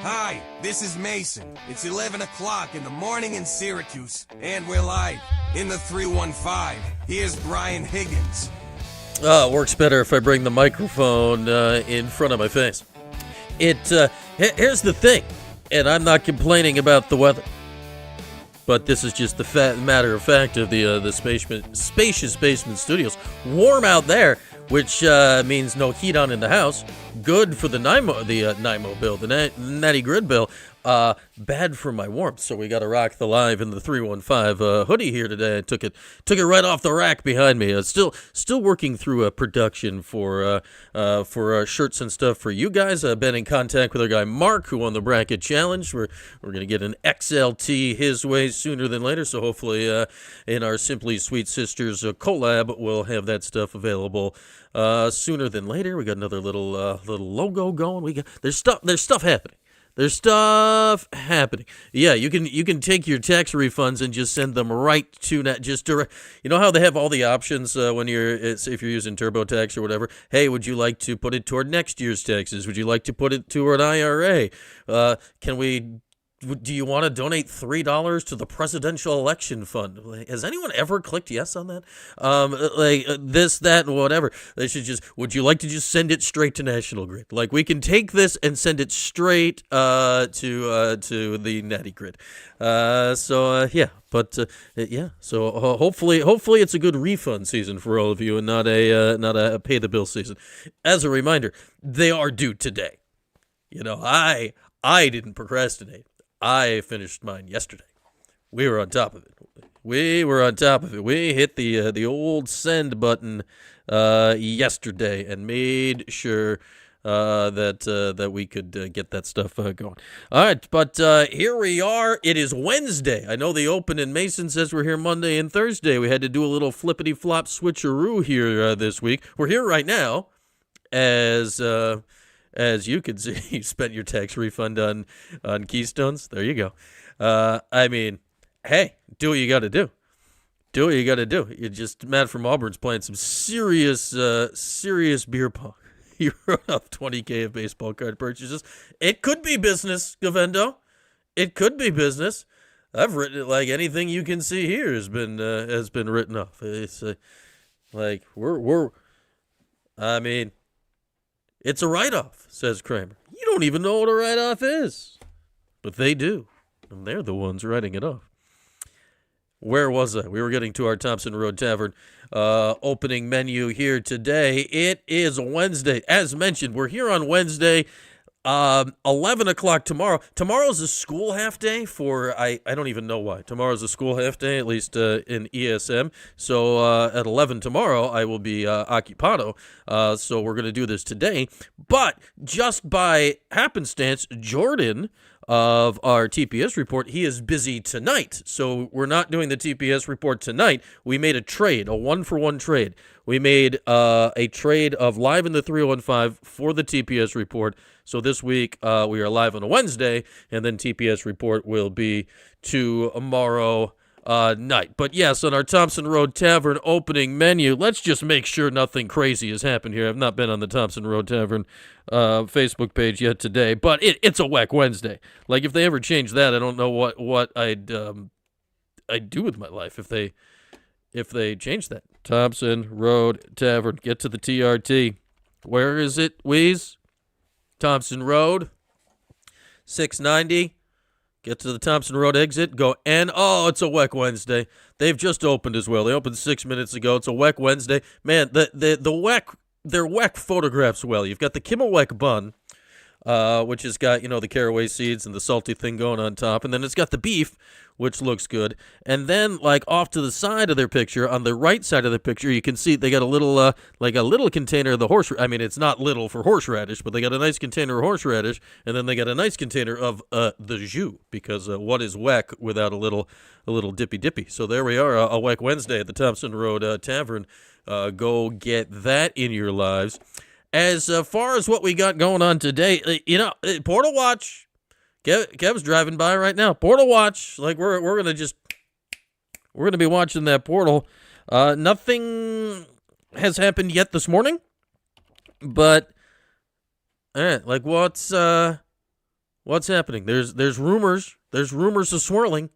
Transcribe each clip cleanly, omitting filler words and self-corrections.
Hi, this is Mason. It's 11 o'clock in the morning in Syracuse, and we're live in the 315. Here's Brian Higgins. It works better if I bring the microphone in front of my face. Here's the thing, and I'm not complaining about the weather, but this is just the matter of fact of the spacious basement studios. Warm out there, which means no heat on in the house. Good for the NIMO bill, the Natty Grid bill. Bad for my warmth, so we got to rock the live in the 315 hoodie here today. I took it right off the rack behind me. Still working through a production for shirts and stuff for you guys. I've been in contact with our guy Mark, who won the bracket challenge. We're gonna get an XLT his way sooner than later, so hopefully in our Simply Sweet Sisters collab, we'll have that stuff available sooner than later. We got another little logo going. There's stuff happening. There's stuff happening. Yeah, you can take your tax refunds and just send them right to direct. You know how they have all the options when if you're using TurboTax or whatever. Hey, would you like to put it toward next year's taxes? Would you like to put it toward IRA? Do you want to donate $3 to the presidential election fund? Has anyone ever clicked yes on that? This, that, and whatever. They should would you like to just send it straight to National Grid? Like, we can take this and send it straight to the Natty Grid. So hopefully it's a good refund season for all of you and not a pay the bill season. As a reminder, they are due today. You know, I didn't procrastinate. I finished mine yesterday. We were on top of it. We hit the old send button yesterday and made sure that we could get that stuff going. All right, but here we are. It is Wednesday. I know the Open in Mason says we're here Monday and Thursday. We had to do a little flippity-flop switcheroo here this week. We're here right now as you can see, you spent your tax refund on Keystones. There you go. I mean, hey, do what you got to do. Do what you got to do. Matt from Auburn's playing some serious beer pong. He wrote off $20K of baseball card purchases. It could be business, Govendo. It could be business. I've written it like anything you can see here has been written off. It's it's a write-off, says Kramer. You don't even know what a write-off is. But they do. And they're the ones writing it off. Where was I? We were getting to our Thompson Road Tavern opening menu here today. It is Wednesday. As mentioned, we're here on Wednesday, 11 o'clock tomorrow. Tomorrow's a school half day for, I don't even know why. Tomorrow's a school half day, at least in ESM. So at 11 tomorrow, I will be occupado. So we're going to do this today. But just by happenstance, Jordan of our TPS report, he is busy tonight. So we're not doing the TPS report tonight. We made a trade, a 1-for-1 trade. We made a trade of Live in the 315 for the TPS report. So this week we are live on a Wednesday, and then TPS report will be tomorrow night. But yes, on our Thompson Road Tavern opening menu, let's just make sure nothing crazy has happened here. I've not been on the Thompson Road Tavern Facebook page yet today, but it's a Whack Wednesday. Like, if they ever change that, I don't know what I'd do with my life if they change that. Thompson Road Tavern. Get to the TRT. Where is it, Wheeze? Thompson Road. 690. Get to the Thompson Road exit. Go and it's a Weck Wednesday. They've just opened as well. They opened 6 minutes ago. It's a Weck Wednesday. Man, the Weck, their Weck photographs well. You've got the Kimmel Weck bun, which has got, the caraway seeds and the salty thing going on top. And then it's got the beef, which looks good. And then, like, off to the side of their picture, on the right side of the picture, you can see they got a little, little container of the it's not little for horseradish, but they got a nice container of horseradish, and then they got a nice container of the jus, because what is Weck without a little dippy? So there we are, a Weck Wednesday at the Thompson Road Tavern. Go get that in your lives. As far as what we got going on today, Portal Watch. Kev's driving by right now. Portal Watch. Like, we're gonna be watching that portal. Nothing has happened yet this morning, but all right. Like, what's What's happening? There's rumors. There's rumors of swirling,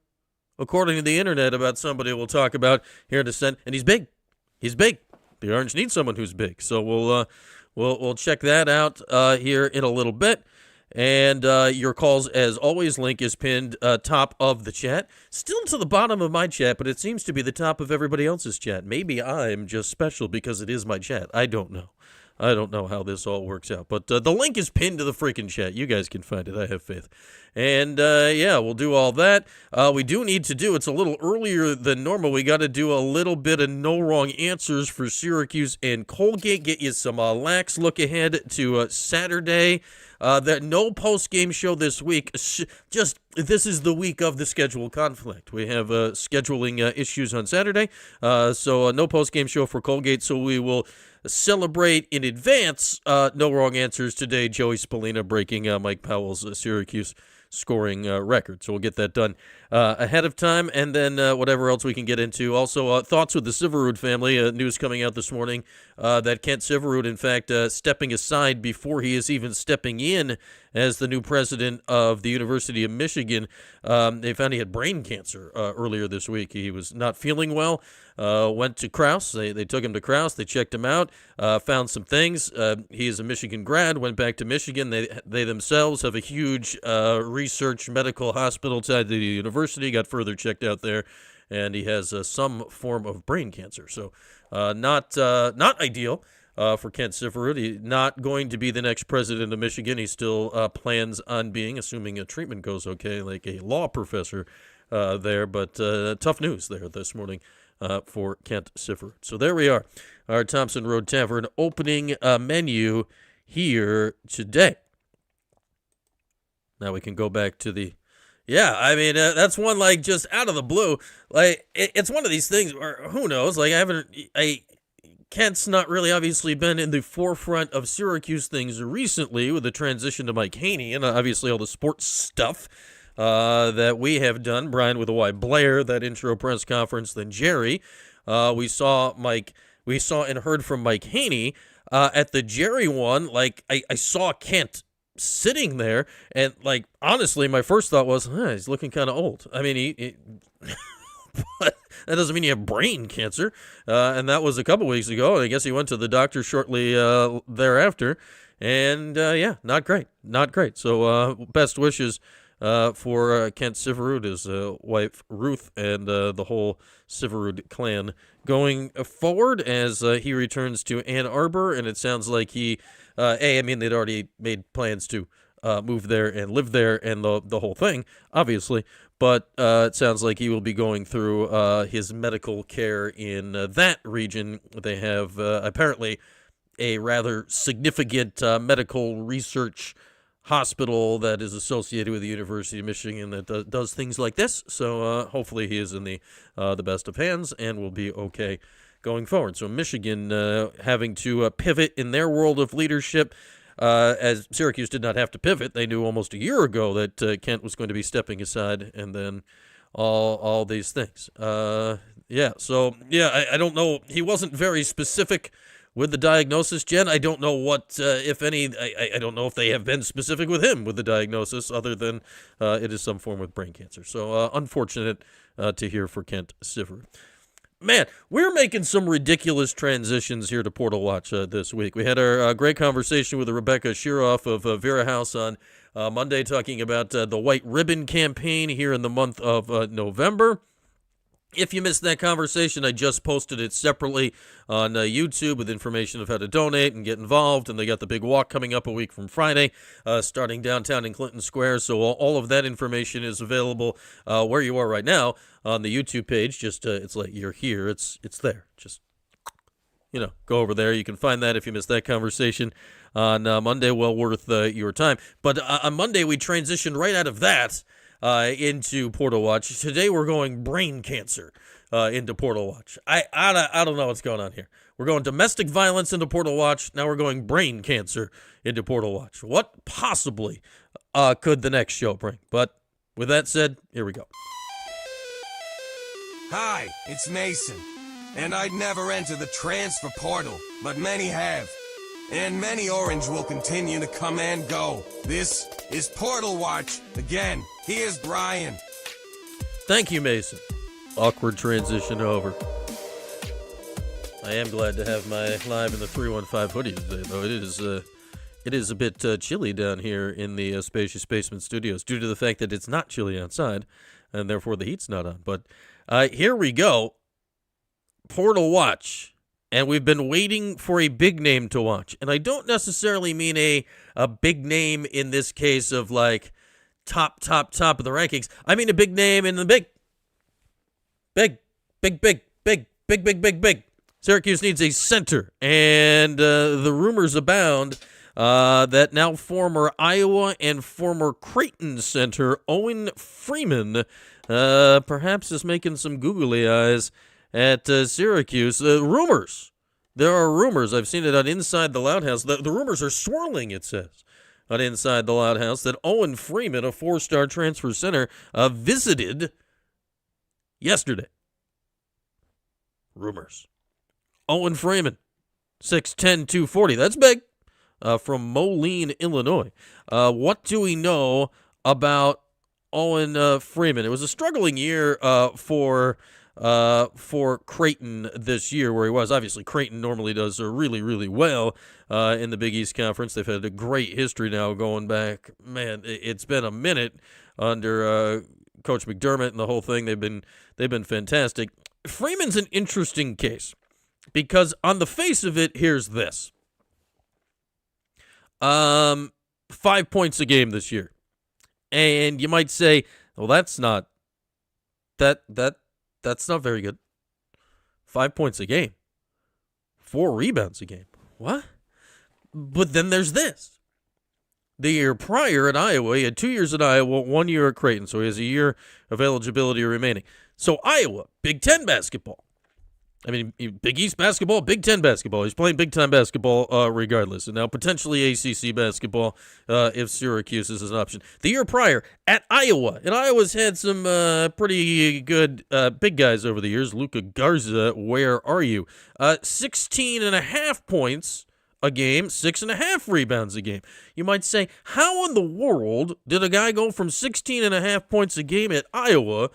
according to the internet, about somebody we'll talk about here in a second. And he's big. He's big. The Orange needs someone who's big. So we'll check that out here in a little bit. And your calls, as always, link is pinned top of the chat. Still to the bottom of my chat, but it seems to be the top of everybody else's chat. Maybe I'm just special because it is my chat. I don't know. I don't know how this all works out. But the link is pinned to the freaking chat. You guys can find it. I have faith. And, yeah, we'll do all that. We do need to do, it's a little earlier than normal. We got to do a little bit of no wrong answers for Syracuse and Colgate. Get you some lax look ahead to Saturday. That no post-game show this week. Just this is the week of the schedule conflict. We have scheduling issues on Saturday, so no post-game show for Colgate. So we will celebrate in advance no wrong answers today. Joey Spallina breaking Mike Powell's Syracuse scoring record. So we'll get that done ahead of time, and then whatever else we can get into. Also, thoughts with the Syverud family. News coming out this morning that Kent Syverud, in fact, stepping aside before he is even stepping in as the new president of the University of Michigan. They found he had brain cancer earlier this week. He was not feeling well. Went to Krause. They took him to Krause. They checked him out, found some things. He is a Michigan grad, went back to Michigan. They themselves have a huge research medical hospital tied to the university, got further checked out there, and he has some form of brain cancer. So not ideal for Kent Syverud. He's not going to be the next president of Michigan. He still plans on being, assuming a treatment goes okay, like a law professor there. But tough news there this morning for Kent Syverud. So there we are, our Thompson Road Tavern opening menu here today. Now we can go back to the, yeah, I mean, that's one, like, just out of the blue. Like, it's one of these things where, who knows, like, Kent's not really obviously been in the forefront of Syracuse things recently with the transition to Mike Haney and obviously all the sports stuff that we have done. Brian with a Y, Blair, that intro press conference, then Jerry. We saw and heard from Mike Haney at the Jerry one. Like, I saw Kent sitting there, and, like, honestly, my first thought was, he's looking kind of old. I mean, he but that doesn't mean you have brain cancer, and that was a couple weeks ago, and I guess he went to the doctor shortly thereafter, and, yeah, not great. So, best wishes for Kent Syverud, his wife Ruth, and the whole Syverud clan going forward as he returns to Ann Arbor, and it sounds like he, they'd already made plans to move there and live there and the whole thing, obviously, but it sounds like he will be going through his medical care in that region. They have apparently a rather significant medical research hospital that is associated with the University of Michigan that does things like this. So hopefully he is in the best of hands and will be okay going forward. So Michigan having to pivot in their world of leadership, as Syracuse did not have to pivot. They knew almost a year ago that Kent was going to be stepping aside, and then all these things. I don't know. He wasn't very specific with the diagnosis, Jen. I don't know what, if any, I don't know if they have been specific with him with the diagnosis, other than it is some form of brain cancer. So unfortunate to hear for Kent Syverud. Man, we're making some ridiculous transitions here to Portal Watch this week. We had our great conversation with Rebecca Shiroff of Vera House on Monday, talking about the White Ribbon campaign here in the month of November. If you missed that conversation, I just posted it separately on YouTube with information of how to donate and get involved. And they got the big walk coming up a week from Friday, starting downtown in Clinton Square. So all of that information is available where you are right now on the YouTube page. Just it's like you're here. It's there. Just, go over there. You can find that if you missed that conversation on Monday. Well worth your time. But on Monday, we transitioned right out of that into Portal Watch. Today we're going brain cancer into Portal Watch. I don't know what's going on here. We're going domestic violence into Portal Watch. Now we're going brain cancer into Portal Watch. What possibly could the next show bring? But with that said, here we go. Hi, it's Mason. And I'd never enter the transfer portal, but many have. and many orange will continue to come and go. This is Portal Watch. Again, here's Brian. Thank you, Mason. Awkward transition over. I am glad to have my Live in the 315 hoodie today, though. It is a bit chilly down here in the Spacious Basement Studios due to the fact that it's not chilly outside, and therefore the heat's not on. But here we go. Portal Watch. And we've been waiting for a big name to watch. And I don't necessarily mean a big name in this case of like top of the rankings. I mean a big name in the big. Syracuse needs a center. And the rumors abound that now former Iowa and former Creighton center Owen Freeman perhaps is making some googly eyes at Syracuse. Rumors. There are rumors. I've seen it on Inside the Loud House. The rumors are swirling, it says, on Inside the Loud House, that Owen Freeman, a four-star transfer center, visited yesterday. Rumors. Owen Freeman, 6'10", 240. That's big. From Moline, Illinois. What do we know about Owen Freeman? It was a struggling year for Creighton this year, where he was. Obviously, Creighton normally does really, really well in the Big East Conference. They've had a great history now going back. Man, it's been a minute under Coach McDermott and the whole thing. They've been fantastic. Freeman's an interesting case because on the face of it, here's this. 5 points a game this year. And you might say, well, that's not very good. 5 points a game. 4 rebounds a game. What? But then there's this. The year prior at Iowa, he had 2 years at Iowa, 1 year at Creighton, so he has a year of eligibility remaining. So Iowa, Big Ten basketball. I mean, Big East basketball, Big Ten basketball. He's playing Big Time basketball regardless. And now potentially ACC basketball if Syracuse is an option. The year prior at Iowa. And Iowa's had some pretty good big guys over the years. Luka Garza, where are you? 16.5 points a game, 6.5 rebounds a game. You might say, how in the world did a guy go from 16.5 points a game at Iowa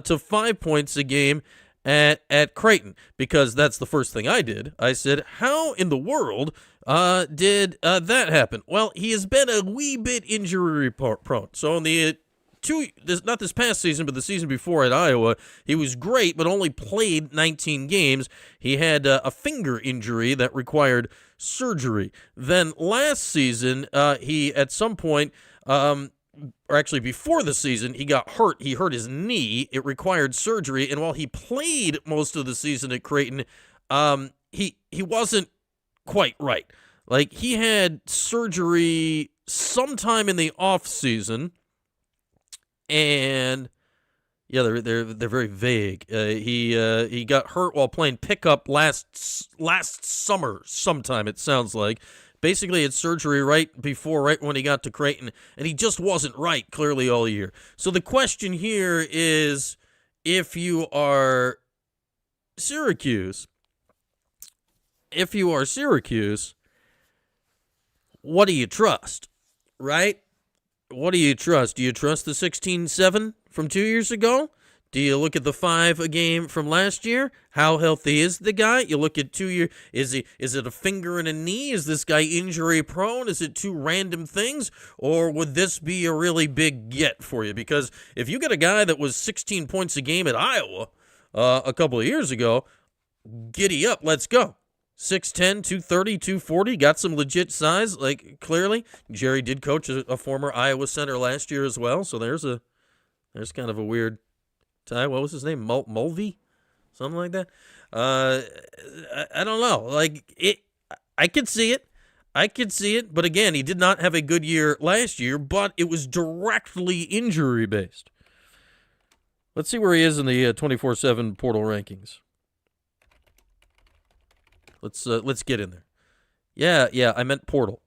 to 5 points a game at Creighton? Because that's the first thing I did. I said, how in the world did that happen? Well, he has been a wee bit injury prone. So in the not this past season, but the season before at Iowa, he was great, but only played 19 games. He had a finger injury that required surgery. Then last season, he at some point, or actually before the season, he got hurt. He hurt his knee. It required surgery. And while he played most of the season at Creighton, he wasn't quite right. Like, he had surgery sometime in the off season, and yeah, they're very vague. He got hurt while playing pickup last summer sometime, it sounds like. Basically, had surgery right when he got to Creighton, and he just wasn't right clearly all year. So the question here is, if you are Syracuse, what do you trust, right? What do you trust? Do you trust the 16-7 from 2 years ago? Do you look at the 5 a game from last year? How healthy is the guy? You look at 2 years. Is it a finger and a knee? Is this guy injury prone? Is it two random things? Or would this be a really big get for you? Because if you get a guy that was 16 points a game at Iowa a couple of years ago, giddy up, let's go. 6'10", 230, 240, got some legit size, like, clearly. Jerry did coach a former Iowa center last year as well, so there's kind of a weird tie. What was his name? Mulvey? Something like that? I don't know. Like, I could see it, but again, he did not have a good year last year, but it was directly injury-based. Let's see where he is in the 24/7 portal rankings. Let's get in there. Yeah, I meant portal.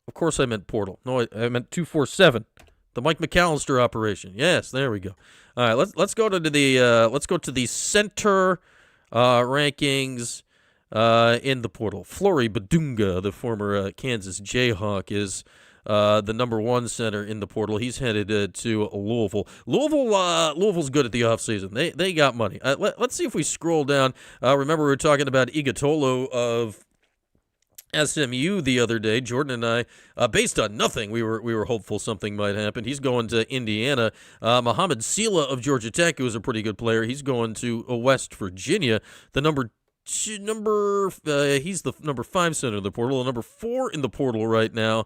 Of course I meant portal. No, I meant 247. The Mike McAllister operation. Yes, there we go. All right, let's go to the center rankings. in the portal. Flory Badunga, the former Kansas Jayhawk, is the number 1 center in the portal. He's headed to Louisville. Louisville's good at the offseason. They got money. Let's see if we scroll down. Remember, we were talking about Igatolo of SMU the other day. Jordan and I, based on nothing, we were hopeful something might happen. He's going to Indiana. Mohamed Sila of Georgia Tech, who is a pretty good player, he's going to West Virginia. He's the number 5 center in the portal. The number 4 in the portal right now,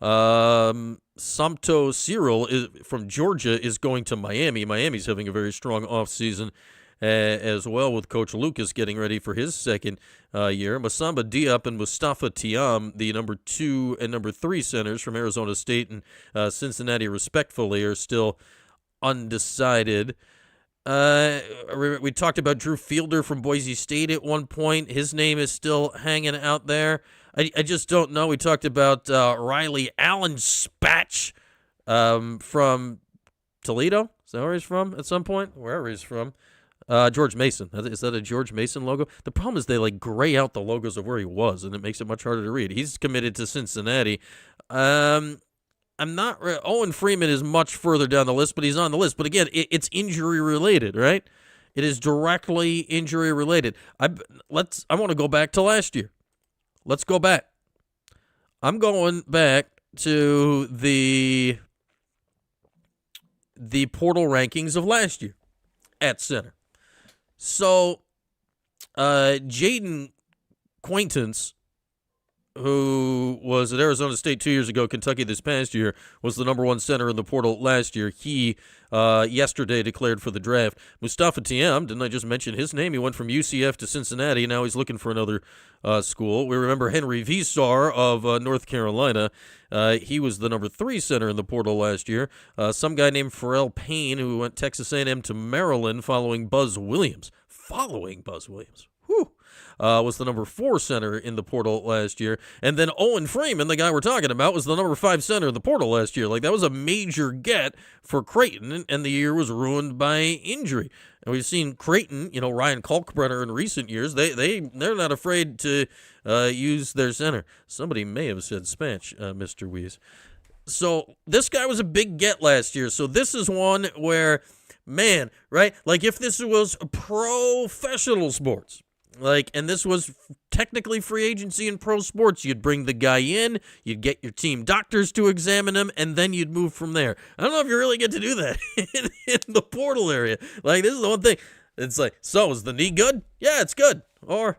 Samto Cyril from Georgia, is going to Miami. Miami's having a very strong offseason as well, with Coach Lucas getting ready for his second year. Masamba Diop and Mustafa Tiam, the number 2 and number 3 centers from Arizona State and Cincinnati, respectfully, are still undecided. We talked about Drew Fielder from Boise State at one point. His name is still hanging out there. I just don't know. We talked about Riley Allen Spatch from Toledo. Is that where he's from at some point? Wherever he's from. George Mason. Is that a George Mason logo? The problem is they gray out the logos of where he was, and it makes it much harder to read. He's committed to Cincinnati. I'm not. Owen Freeman is much further down the list, but he's on the list. But again, it's injury related, right? It is directly injury related. I want to go back to last year. Let's go back. I'm going back to the portal rankings of last year at center. So, Jaden Quaintance, who was at Arizona State 2 years ago, Kentucky this past year, was the number 1 center in the portal last year. He, yesterday, declared for the draft. Mustafa Tiam, didn't I just mention his name? He went from UCF to Cincinnati. Now he's looking for another school. We remember Henry Visar of North Carolina. He was the number 3 center in the portal last year. Some guy named Pharrell Payne, who went Texas A&M to Maryland following Buzz Williams. Whew. Was the number 4 center in the portal last year. And then Owen Freeman, the guy we're talking about, was the number 5 center in the portal last year. That was a major get for Creighton, and the year was ruined by injury. And we've seen Creighton, Ryan Kalkbrenner in recent years, they're not afraid to use their center. Somebody may have said Spatch, Mr. Weiss. So this guy was a big get last year. So this is one where, man, right? If this was professional sports, and this was technically free agency in pro sports, you'd bring the guy in, you'd get your team doctors to examine him, and then you'd move from there. I don't know if you really get to do that in the portal area. This is the one thing. It's so is the knee good? Yeah, it's good. Or,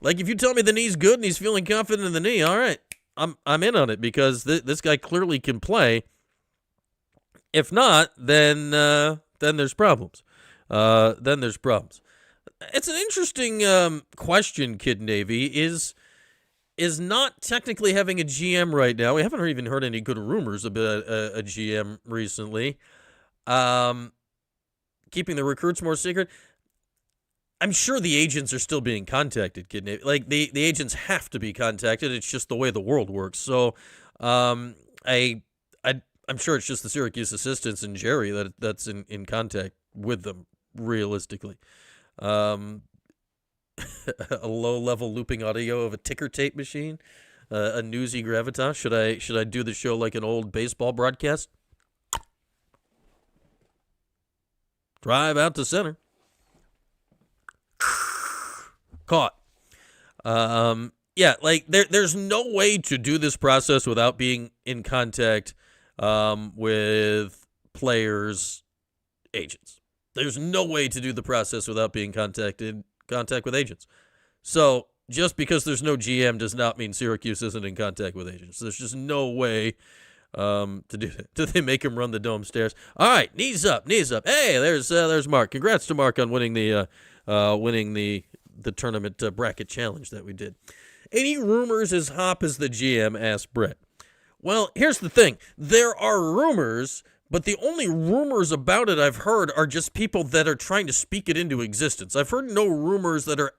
if you tell me the knee's good and he's feeling confident in the knee, all right, I'm in on it, because this guy clearly can play. If not, then there's problems. It's an interesting question, Kid Navy. Is not technically having a GM right now. We haven't even heard any good rumors about a GM recently. Keeping the recruits more secret. I'm sure the agents are still being contacted, Kid Navy. The agents have to be contacted. It's just the way the world works. So I'm sure it's just the Syracuse assistants and Jerry that's in contact with them, realistically. A low-level looping audio of a ticker tape machine, a Newsy Gravitas. Should I do the show like an old baseball broadcast? Drive out to center. Caught. There's no way to do this process without being in contact with players' agents. There's no way to do the process without being contact with agents. So just because there's no GM does not mean Syracuse isn't in contact with agents. There's just no way to do that. Do they make him run the dome stairs? All right, knees up. Hey, there's Mark. Congrats to Mark on winning the tournament bracket challenge that we did. Any rumors as hop as the GM? Asked Brett. Well, here's the thing. There are rumors, but the only rumors about it I've heard are just people that are trying to speak it into existence. I've heard no rumors that are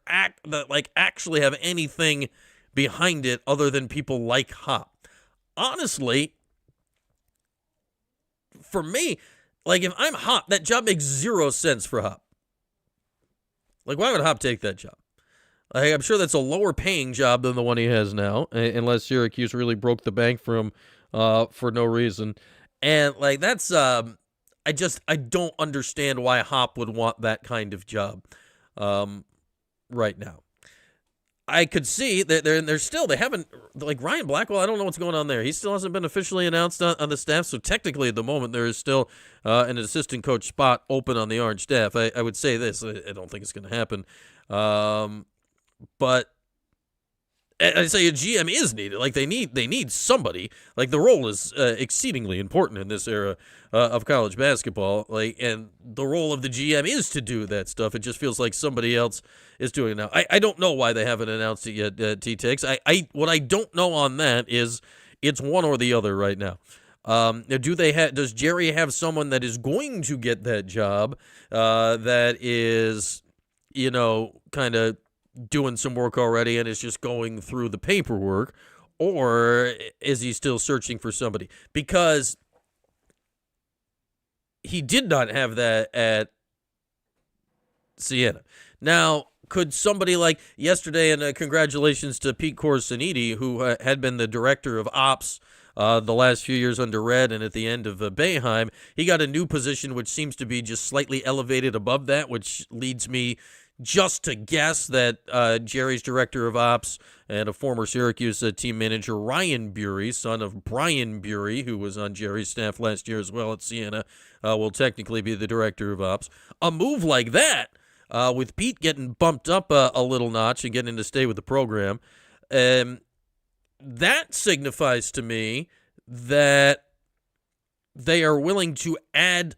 actually have anything behind it other than people like Hop. Honestly, for me, if I'm Hop, that job makes 0 sense for Hop. Why would Hop take that job? I'm sure that's a lower paying job than the one he has now, unless Syracuse really broke the bank for him for no reason. And like that's I don't understand why Hop would want that kind of job right now. I could see that they haven't, like Ryan Blackwell, I don't know what's going on there. He still hasn't been officially announced on the staff, so technically at the moment there is still an assistant coach spot open on the Orange staff. I would say this, I don't think it's going to happen. But I say a GM is needed. Like they need somebody. Like the role is exceedingly important in this era of college basketball. Like, and the role of the GM is to do that stuff. It just feels like somebody else is doing it now. I don't know why they haven't announced it yet. T-Tex. What I don't know on that is it's one or the other right now. Does Jerry have someone that is going to get that job that is, kind of doing some work already and is just going through the paperwork, or is he still searching for somebody? Because he did not have that at Siena. Now, could somebody like yesterday, and congratulations to Pete Corsiniti, who had been the director of ops the last few years under Red and at the end of Boeheim, he got a new position which seems to be just slightly elevated above that, which leads me just to guess that Jerry's director of ops and a former Syracuse team manager, Ryan Bury, son of Brian Bury, who was on Jerry's staff last year as well at Siena, will technically be the director of ops. A move like that, with Pete getting bumped up a little notch and getting to stay with the program, that signifies to me that they are willing to add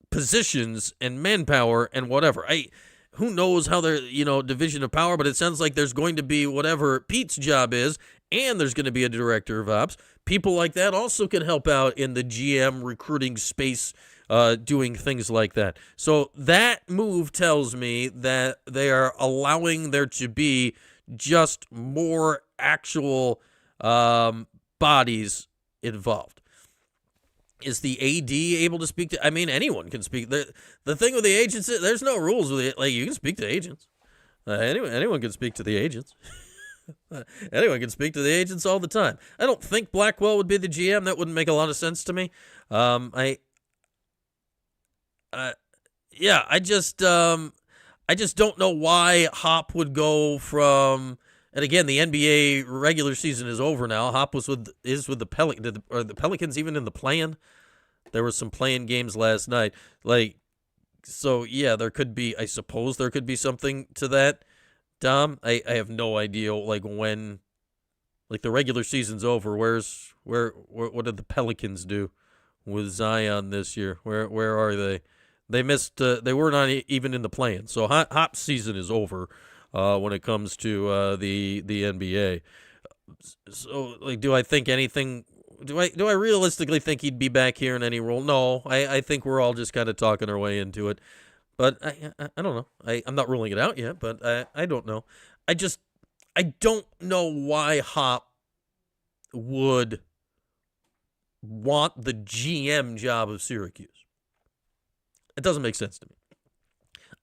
positions and manpower and whatever. Who knows how their division of power, but it sounds like there's going to be whatever Pete's job is, and there's going to be a director of ops. People like that also can help out in the GM recruiting space, doing things like that. So that move tells me that they are allowing there to be just more actual bodies involved. Is the AD able to speak to? I mean, anyone can speak. The thing with the agents, there's no rules with it. Like, you can speak to agents. Anyone can speak to the agents. Anyone can speak to the agents all the time. I don't think Blackwell would be the GM. That wouldn't make a lot of sense to me. I just don't know why Hop would go from. And again, the NBA regular season is over now. Hop is with the Pelicans. Are the Pelicans even in the play-in? There were some play-in games last night. So yeah, there could be. I suppose there could be something to that. Dom, I have no idea. When, the regular season's over. What did the Pelicans do with Zion this year? Where are they? They missed. They were not even in the play-in. So Hop's season is over. When it comes to the NBA. So, do I think anything? Do I realistically think he'd be back here in any role? No, I think we're all just kind of talking our way into it. But I don't know. I'm not ruling it out yet, but I don't know. I don't know why Hop would want the GM job of Syracuse. It doesn't make sense to me.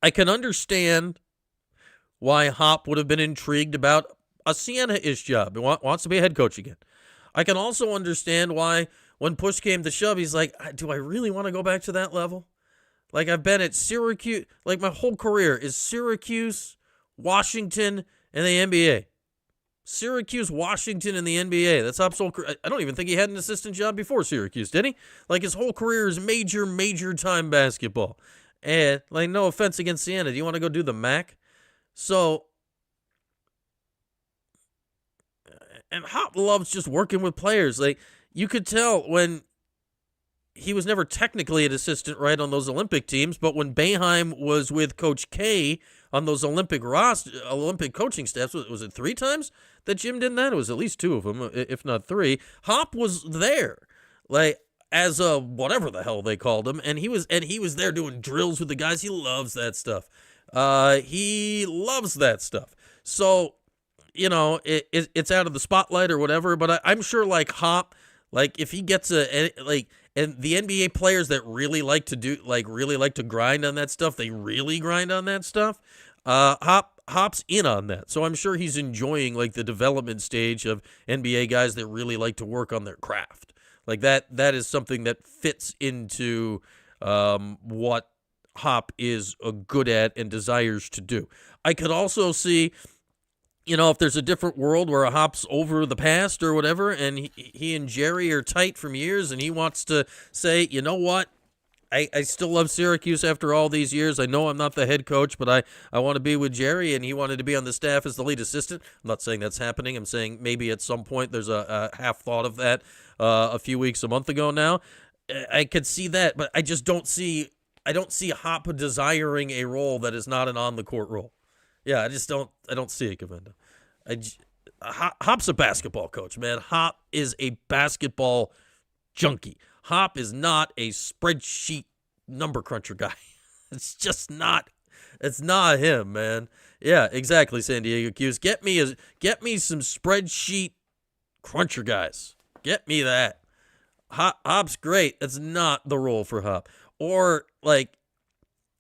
I can understand why Hop would have been intrigued about a Siena-ish job. He wants to be a head coach again. I can also understand why, when push came to shove, he's like, do I really want to go back to that level? I've been at Syracuse, my whole career is Syracuse, Washington, and the NBA. Syracuse, Washington, and the NBA. That's Hop's whole career. I don't even think he had an assistant job before Syracuse, did he? His whole career is major time basketball. And, no offense against Siena. Do you want to go do the MAC? So, and Hop loves just working with players. You could tell when he was never technically an assistant, right, on those Olympic teams, but when Boeheim was with Coach K on those Olympic coaching staffs, was it 3 times that Jim did that? It was at least 2 of them, if not 3. Hop was there, as a whatever the hell they called him, and he was there doing drills with the guys. He loves that stuff. He loves that stuff. So, it's out of the spotlight or whatever, but I'm sure Hop, if he gets and the NBA players that really like to grind on that stuff, they really grind on that stuff. Hop, Hop's in on that. So I'm sure he's enjoying like the development stage of NBA guys that really like to work on their craft. Like that is something that fits into what Hop is good at and desires to do. I could also see, if there's a different world where a Hop's over the past or whatever, and he and Jerry are tight from years, and he wants to say, you know what? I still love Syracuse after all these years. I know I'm not the head coach, but I want to be with Jerry, and he wanted to be on the staff as the lead assistant. I'm not saying that's happening. I'm saying maybe at some point there's a half thought of that a month ago now. I could see that, but I just don't see Hop desiring a role that is not an on-the-court role. Yeah, I don't see it, Govinda. Hop's a basketball coach, man. Hop is a basketball junkie. Hop is not a spreadsheet number cruncher guy. It's just not. It's not him, man. Yeah, exactly, San Diego Q's. Get me some spreadsheet cruncher guys. Get me that. Hop's great. That's not the role for Hop. Or, like,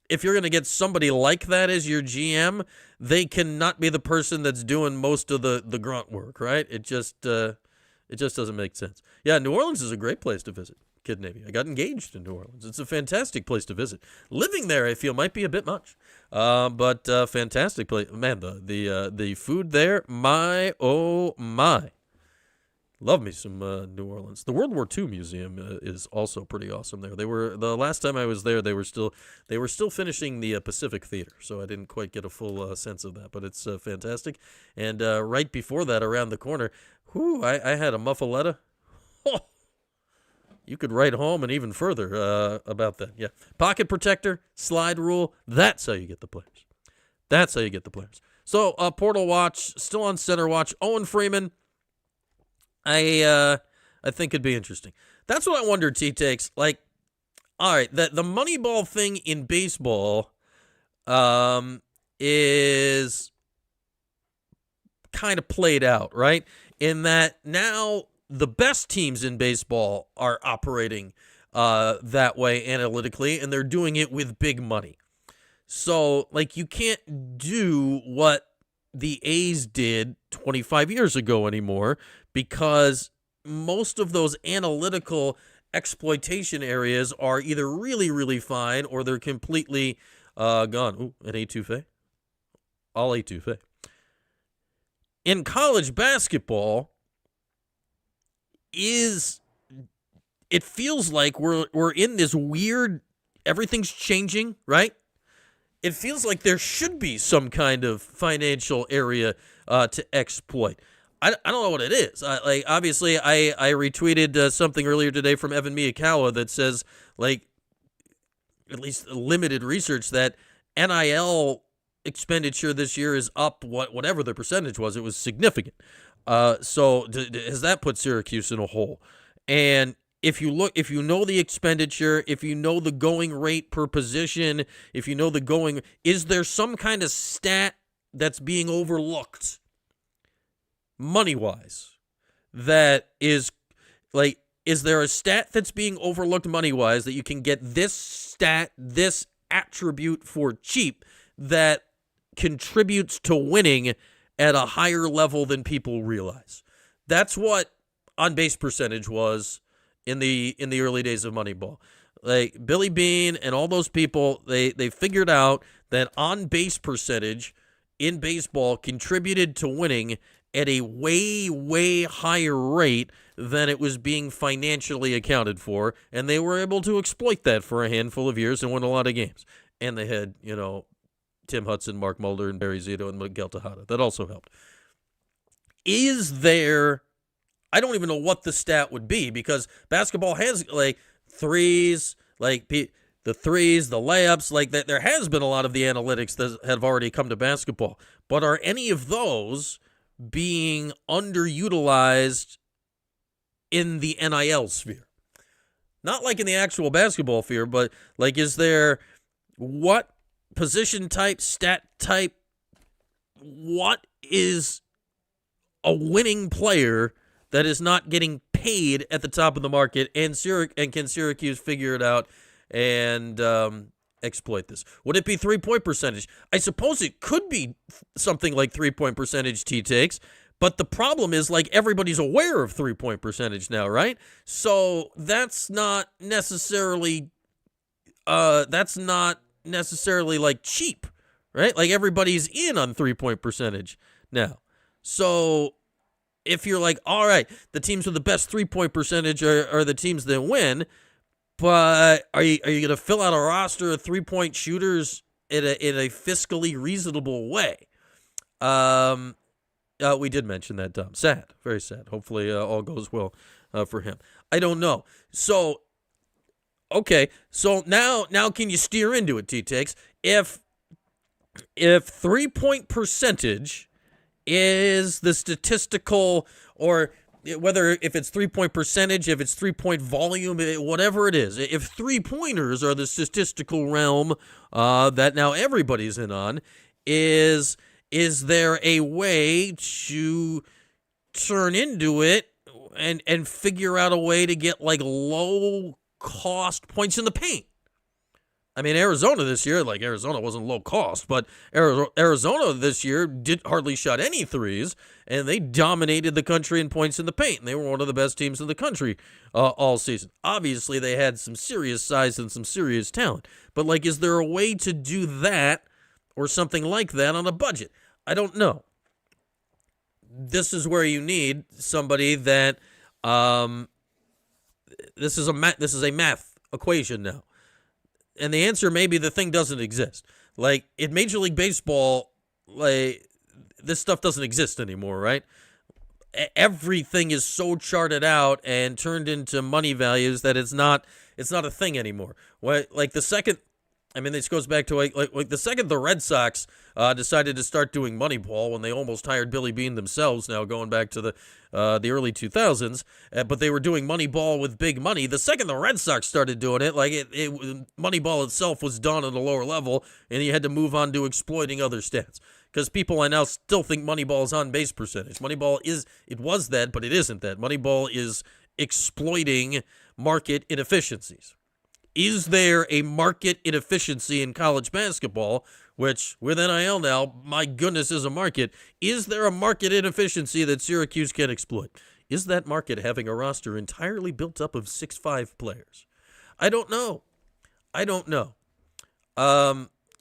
if you're going to get somebody like that as your GM, they cannot be the person that's doing most of the grunt work, right? It just doesn't make sense. Yeah, New Orleans is a great place to visit. Kid Navy. I got engaged in New Orleans. It's a fantastic place to visit. Living there, I feel, might be a bit much, but fantastic place. Man, the food there, my oh my, love me some New Orleans. The World War II Museum is also pretty awesome there. The last time I was there, they were still finishing the Pacific Theater, so I didn't quite get a full sense of that, but it's fantastic. And right before that, around the corner, I had a muffaletta. Oh, you could write home and even further about that. Yeah. Pocket protector, slide rule. That's how you get the players. So, Portal Watch, still on center watch. Owen Freeman, I think it'd be interesting. That's what I wonder, T-Takes. Like, all right, the Moneyball thing in baseball is kind of played out, right? In that now the best teams in baseball are operating that way analytically, and they're doing it with big money. So, like, you can't do what the A's did 25 years ago anymore because most of those analytical exploitation areas are either really, really fine or they're completely gone. Ooh, an étouffée. I'll étouffée. In college basketball, it feels like we're in this weird, everything's changing, right? It feels like there should be some kind of financial area to exploit. I don't know what it is. Obviously, I retweeted something earlier today from Evan Miyakawa that says, like, at least limited research that NIL expenditure this year is up. Whatever the percentage was, it was significant. So has that put Syracuse in a hole? And if you know the expenditure, if you know the going rate per position, if you know is there some kind of stat that's being overlooked money-wise that is, like, is there a stat that's being overlooked money-wise that you can get this stat, this attribute for cheap that contributes to winning at a higher level than people realize? That's what on-base percentage was in the early days of Moneyball. Like, Billy Beane and all those people, they figured out that on-base percentage in baseball contributed to winning at a way, way higher rate than it was being financially accounted for, and they were able to exploit that for a handful of years and win a lot of games. And they had, Tim Hudson, Mark Mulder, and Barry Zito, and Miguel Tejada. That also helped. Is there... I don't even know what the stat would be because basketball has, like, threes, like the threes, the layups, like that. There has been a lot of the analytics that have already come to basketball. But are any of those being underutilized in the NIL sphere? Not like in the actual basketball sphere, but like, is there what position type, stat type, what is a winning player that is not getting paid at the top of the market, and can Syracuse figure it out and exploit this? Would it be 3-point percentage? I suppose it could be something like 3-point percentage T takes, but the problem is, like, everybody's aware of 3-point percentage now, right? So that's not necessarily like cheap, right? Like, everybody's in on 3-point percentage now. So if you're like, all right, the teams with the best 3-point percentage are the teams that win, but are you going to fill out a roster of 3-point shooters in a fiscally reasonable way? We did mention that, Dom. Sad, very sad. Hopefully all goes well for him. I don't know. So, okay, so now can you steer into it, T-Takes? If 3-point percentage is the statistical, or whether if it's 3-point percentage, if it's 3-point volume, whatever it is, if 3-pointers are the statistical realm that now everybody's in on, is there a way to turn into it and figure out a way to get like low cost points in the paint? I mean, Arizona this year, like, Arizona wasn't low cost, but Arizona this year hardly shot any threes, and they dominated the country in points in the paint, and they were one of the best teams in the country all season. Obviously, they had some serious size and some serious talent, but, like, is there a way to do that or something like that on a budget? I don't know. This is where you need somebody that this is a math equation now. And the answer may be the thing doesn't exist. Like, in Major League Baseball, like, this stuff doesn't exist anymore, right? Everything is so charted out and turned into money values that it's not a thing anymore. Like, the second, I mean, this goes back to like the second the Red Sox decided to start doing Moneyball, when they almost hired Billy Beane themselves, now going back to the early 2000s, but they were doing Moneyball with big money. The second the Red Sox started doing it, like, it Moneyball itself was done at a lower level, and you had to move on to exploiting other stats. Because people I now still think Moneyball is on base percentage. Moneyball was that, but it isn't that. Moneyball is exploiting market inefficiencies. Is there a market inefficiency in college basketball, which with NIL now, my goodness, is a market? Is there a market inefficiency that Syracuse can exploit? Is that market having a roster entirely built up of 6'5" players? I don't know.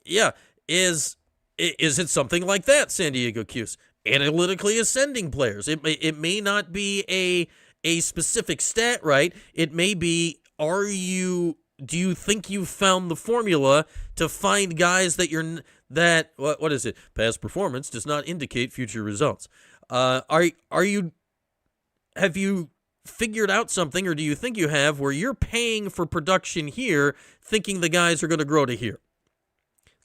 Yeah, is it something like that, San Diego Cuse? Analytically ascending players. It may not be a specific stat, right? It may be, do you think you found the formula to find guys what is it? Past performance does not indicate future results. Have you figured out something, or do you think you have, where you're paying for production here, thinking the guys are going to grow to here?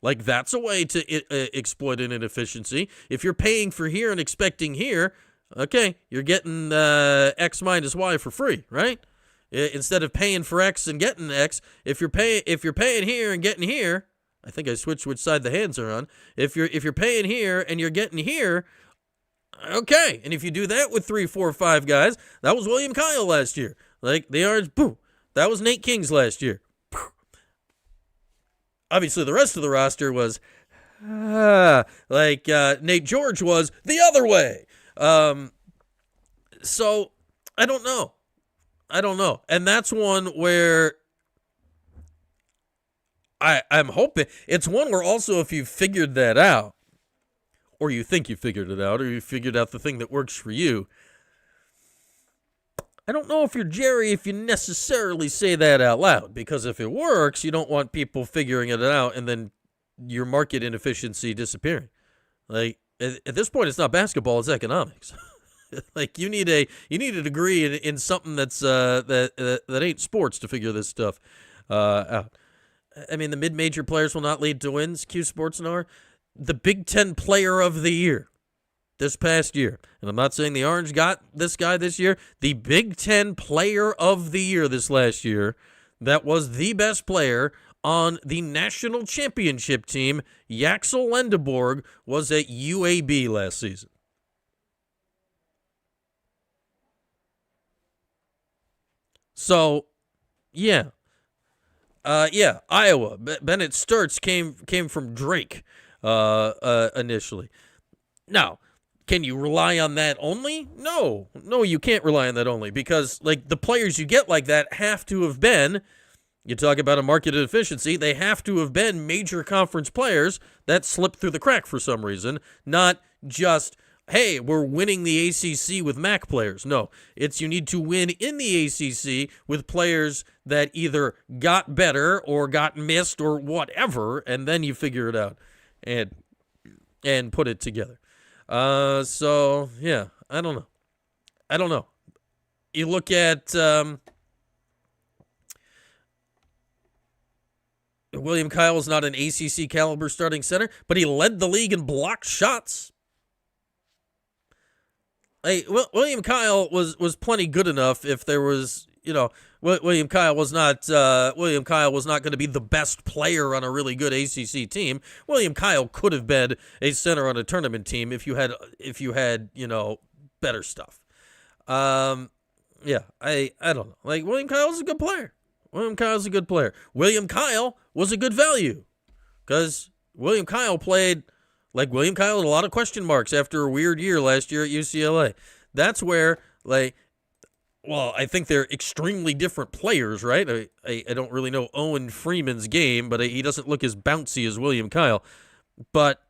Like, that's a way to exploit an inefficiency. If you're paying for here and expecting here, okay, you're getting X minus Y for free, right? Instead of paying for X and getting X, if you're paying here and getting here, I think I switched which side the hands are on. If you're paying here and you're getting here, okay. And if you do that with 3, 4, 5 guys, that was William Kyle last year. Like, the Orange, boom. That was Nate Kings last year. Obviously, the rest of the roster was Nate George was the other way. So I don't know. And that's one where I'm hoping, it's one where also, if you've figured that out, or you think you figured it out, or you figured out the thing that works for you, I don't know if you're Jerry if you necessarily say that out loud, because if it works, you don't want people figuring it out and then your market inefficiency disappearing. Like, at this point, it's not basketball, it's economics. Like, you need a degree in something that's that ain't sports to figure this stuff out. I mean, the mid-major players will not lead to wins. Q Sports Hour, the Big Ten Player of the Year this past year, and I'm not saying the Orange got this guy this year. The Big Ten Player of the Year this last year, that was the best player on the national championship team. Yaxel Lendeborg was at UAB last season. So, yeah. Yeah, Iowa. Bennett Sturts came from Drake initially. Now, can you rely on that only? No, you can't rely on that only because like the players you get like that have to have been. You talk about a market efficiency, they have to have been major conference players that slipped through the crack for some reason, not just, hey, we're winning the ACC with MAC players. No, it's you need to win in the ACC with players that either got better or got missed or whatever, and then you figure it out and put it together. So, yeah, I don't know. You look at William Kyle was not an ACC caliber starting center, but he led the league in blocked shots. Hey, William Kyle was plenty good enough if there was, William Kyle was not going to be the best player on a really good ACC team. William Kyle could have been a center on a tournament team if you had better stuff. Yeah, I don't know. Like William Kyle was a good player. William Kyle was a good value because William Kyle played like William Kyle had a lot of question marks after a weird year last year at UCLA. That's where, I think they're extremely different players, right? I don't really know Owen Freeman's game, but he doesn't look as bouncy as William Kyle. But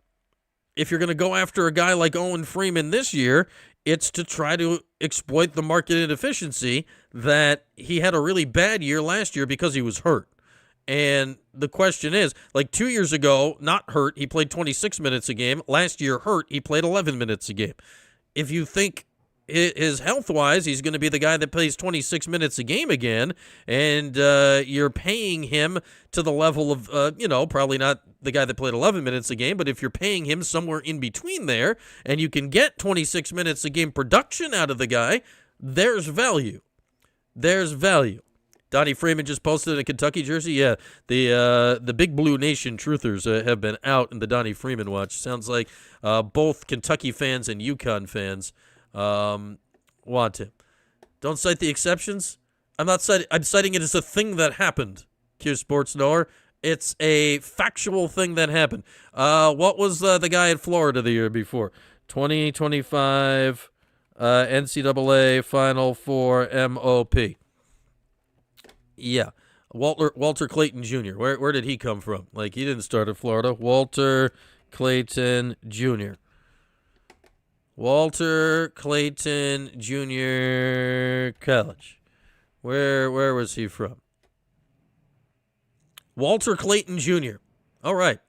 if you're going to go after a guy like Owen Freeman this year, it's to try to exploit the market inefficiency that he had a really bad year last year because he was hurt. And the question is, 2 years ago, not hurt, he played 26 minutes a game. Last year, hurt, he played 11 minutes a game. If you think his health-wise, he's going to be the guy that plays 26 minutes a game again, and you're paying him to the level of, probably not the guy that played 11 minutes a game, but if you're paying him somewhere in between there, and you can get 26 minutes a game production out of the guy, there's value. Donnie Freeman just posted a Kentucky jersey. Yeah, the Big Blue Nation truthers have been out in the Donnie Freeman watch. Sounds like both Kentucky fans and UConn fans want him. Don't cite the exceptions. I'm citing it as a thing that happened. Q Sports Knower. It's a factual thing that happened. What was the guy in Florida the year before? 2025 NCAA Final Four MOP. Yeah, Walter Clayton Jr. Where did he come from? He didn't start at Florida. Walter Clayton Jr. Walter Clayton Jr. College. Where was he from? Walter Clayton Jr. All right.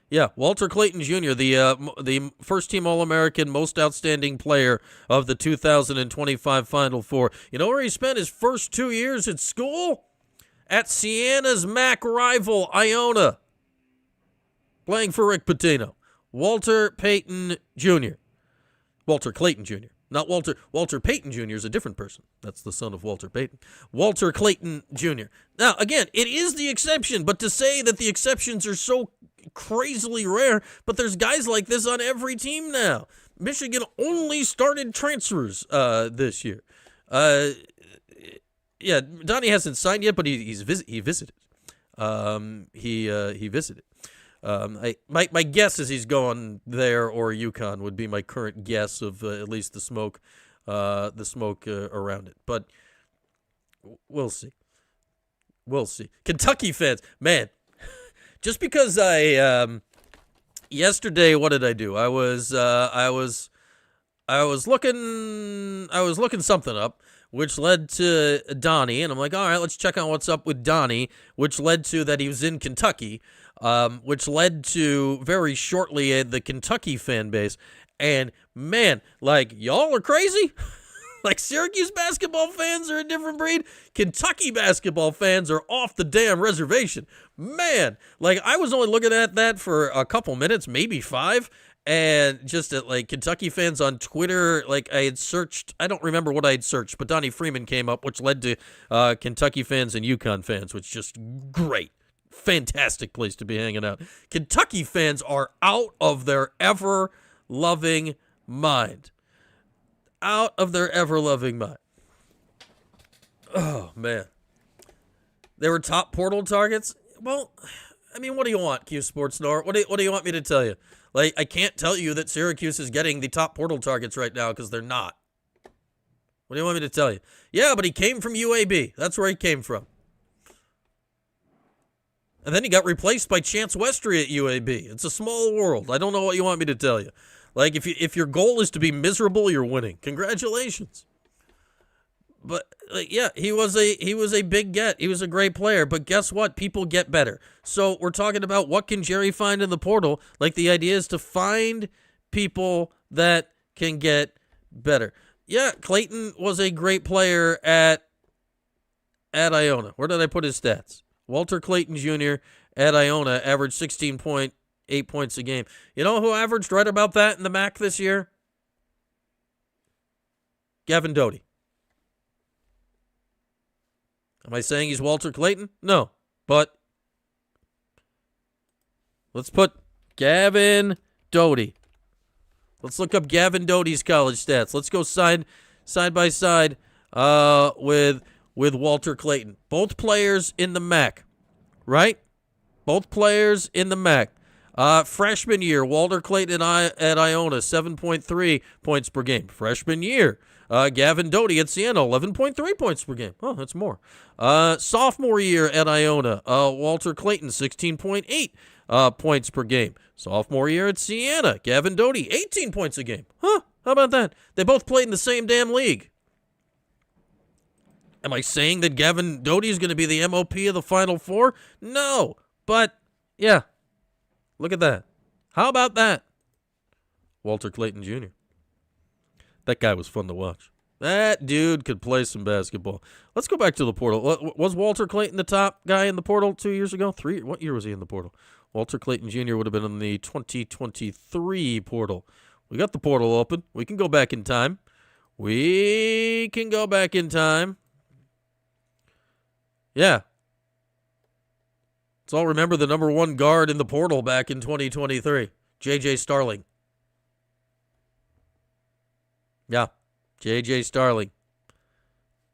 Yeah, Walter Clayton Jr., the first-team All-American, most outstanding player of the 2025 Final Four. You know where he spent his first 2 years at school? At Sienna's MAC rival, Iona. Playing for Rick Pitino. Walter Payton Jr. Walter Clayton Jr. Not Walter. Walter Payton Jr. is a different person. That's the son of Walter Payton. Walter Clayton Jr. Now, again, it is the exception, but to say that the exceptions are so crazily rare, but there's guys like this on every team now. Michigan only started transfers this year. Yeah, Donnie hasn't signed yet, but he visited. He visited. My guess is he's going there or UConn would be my current guess of at least the smoke around it. But we'll see. Kentucky fans, man. Just because yesterday, what did I do? I was looking something up, which led to Donnie, and I'm like, all right, let's check on what's up with Donnie, which led to that he was in Kentucky, which led to very shortly the Kentucky fan base. And man, y'all are crazy. Syracuse basketball fans are a different breed. Kentucky basketball fans are off the damn reservation. Man, I was only looking at that for a couple minutes, maybe 5. And just at Kentucky fans on Twitter, I had searched, I don't remember what I had searched, but Donnie Freeman came up, which led to Kentucky fans and UConn fans, which just great. Fantastic place to be hanging out. Kentucky fans are out of their ever-loving mind. Out of their ever-loving mind. Oh, man. They were top portal targets? Well, I mean, what do you want, Q Sports Nor? What do you want me to tell you? Like, I can't tell you that Syracuse is getting the top portal targets right now because they're not. What do you want me to tell you? Yeah, but he came from UAB. That's where he came from. And then he got replaced by Chance Westry at UAB. It's a small world. I don't know what you want me to tell you. Like, if your goal is to be miserable, you're winning. Congratulations. But yeah, he was a big get. He was a great player. But guess what? People get better. So we're talking about what can Jerry find in the portal. Like, the idea is to find people that can get better. Yeah, Clayton was a great player at Iona. Where did I put his stats? Walter Clayton Jr. at Iona averaged 16.8 points a game. You know who averaged right about that in the MAC this year? Gavin Doty. Am I saying he's Walter Clayton? No. But let's put Gavin Doty. Let's look up Gavin Doty's college stats. Let's go side by side with Walter Clayton. Both players in the MAC, right? Both players in the MAC. Freshman year, Walter Clayton at Iona, 7.3 points per game. Freshman year, Gavin Doty at Siena, 11.3 points per game. Oh, that's more. Sophomore year at Iona, Walter Clayton, 16.8 points per game. Sophomore year at Siena, Gavin Doty, 18 points a game. Huh, how about that? They both played in the same damn league. Am I saying that Gavin Doty is going to be the MOP of the Final Four? No, but yeah, look at that. How about that? Walter Clayton Jr. That guy was fun to watch. That dude could play some basketball. Let's go back to the portal. Was Walter Clayton the top guy in the portal 2 years ago? What year was he in the portal? Walter Clayton Jr. would have been in the 2023 portal. We got the portal open. We can go back in time. Yeah. Let's all remember the number one guard in the portal back in 2023, J.J. Starling. Yeah, J.J. Starling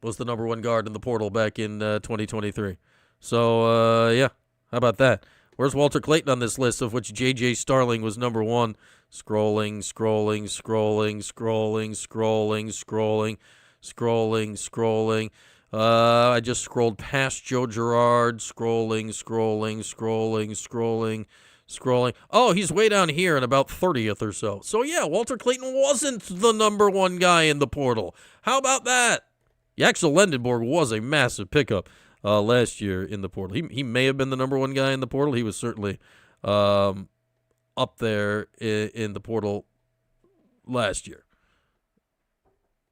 was the number one guard in the portal back in 2023. So, yeah, how about that? Where's Walter Clayton on this list, of which J.J. Starling was number one? Scrolling. I just scrolled past Joe Girard. Scrolling. Oh, he's way down here in about 30th or so. So, yeah, Walter Clayton wasn't the number one guy in the portal. How about that? Yaxel Lendenborg was a massive pickup last year in the portal. He may have been the number one guy in the portal. He was certainly up there in the portal last year.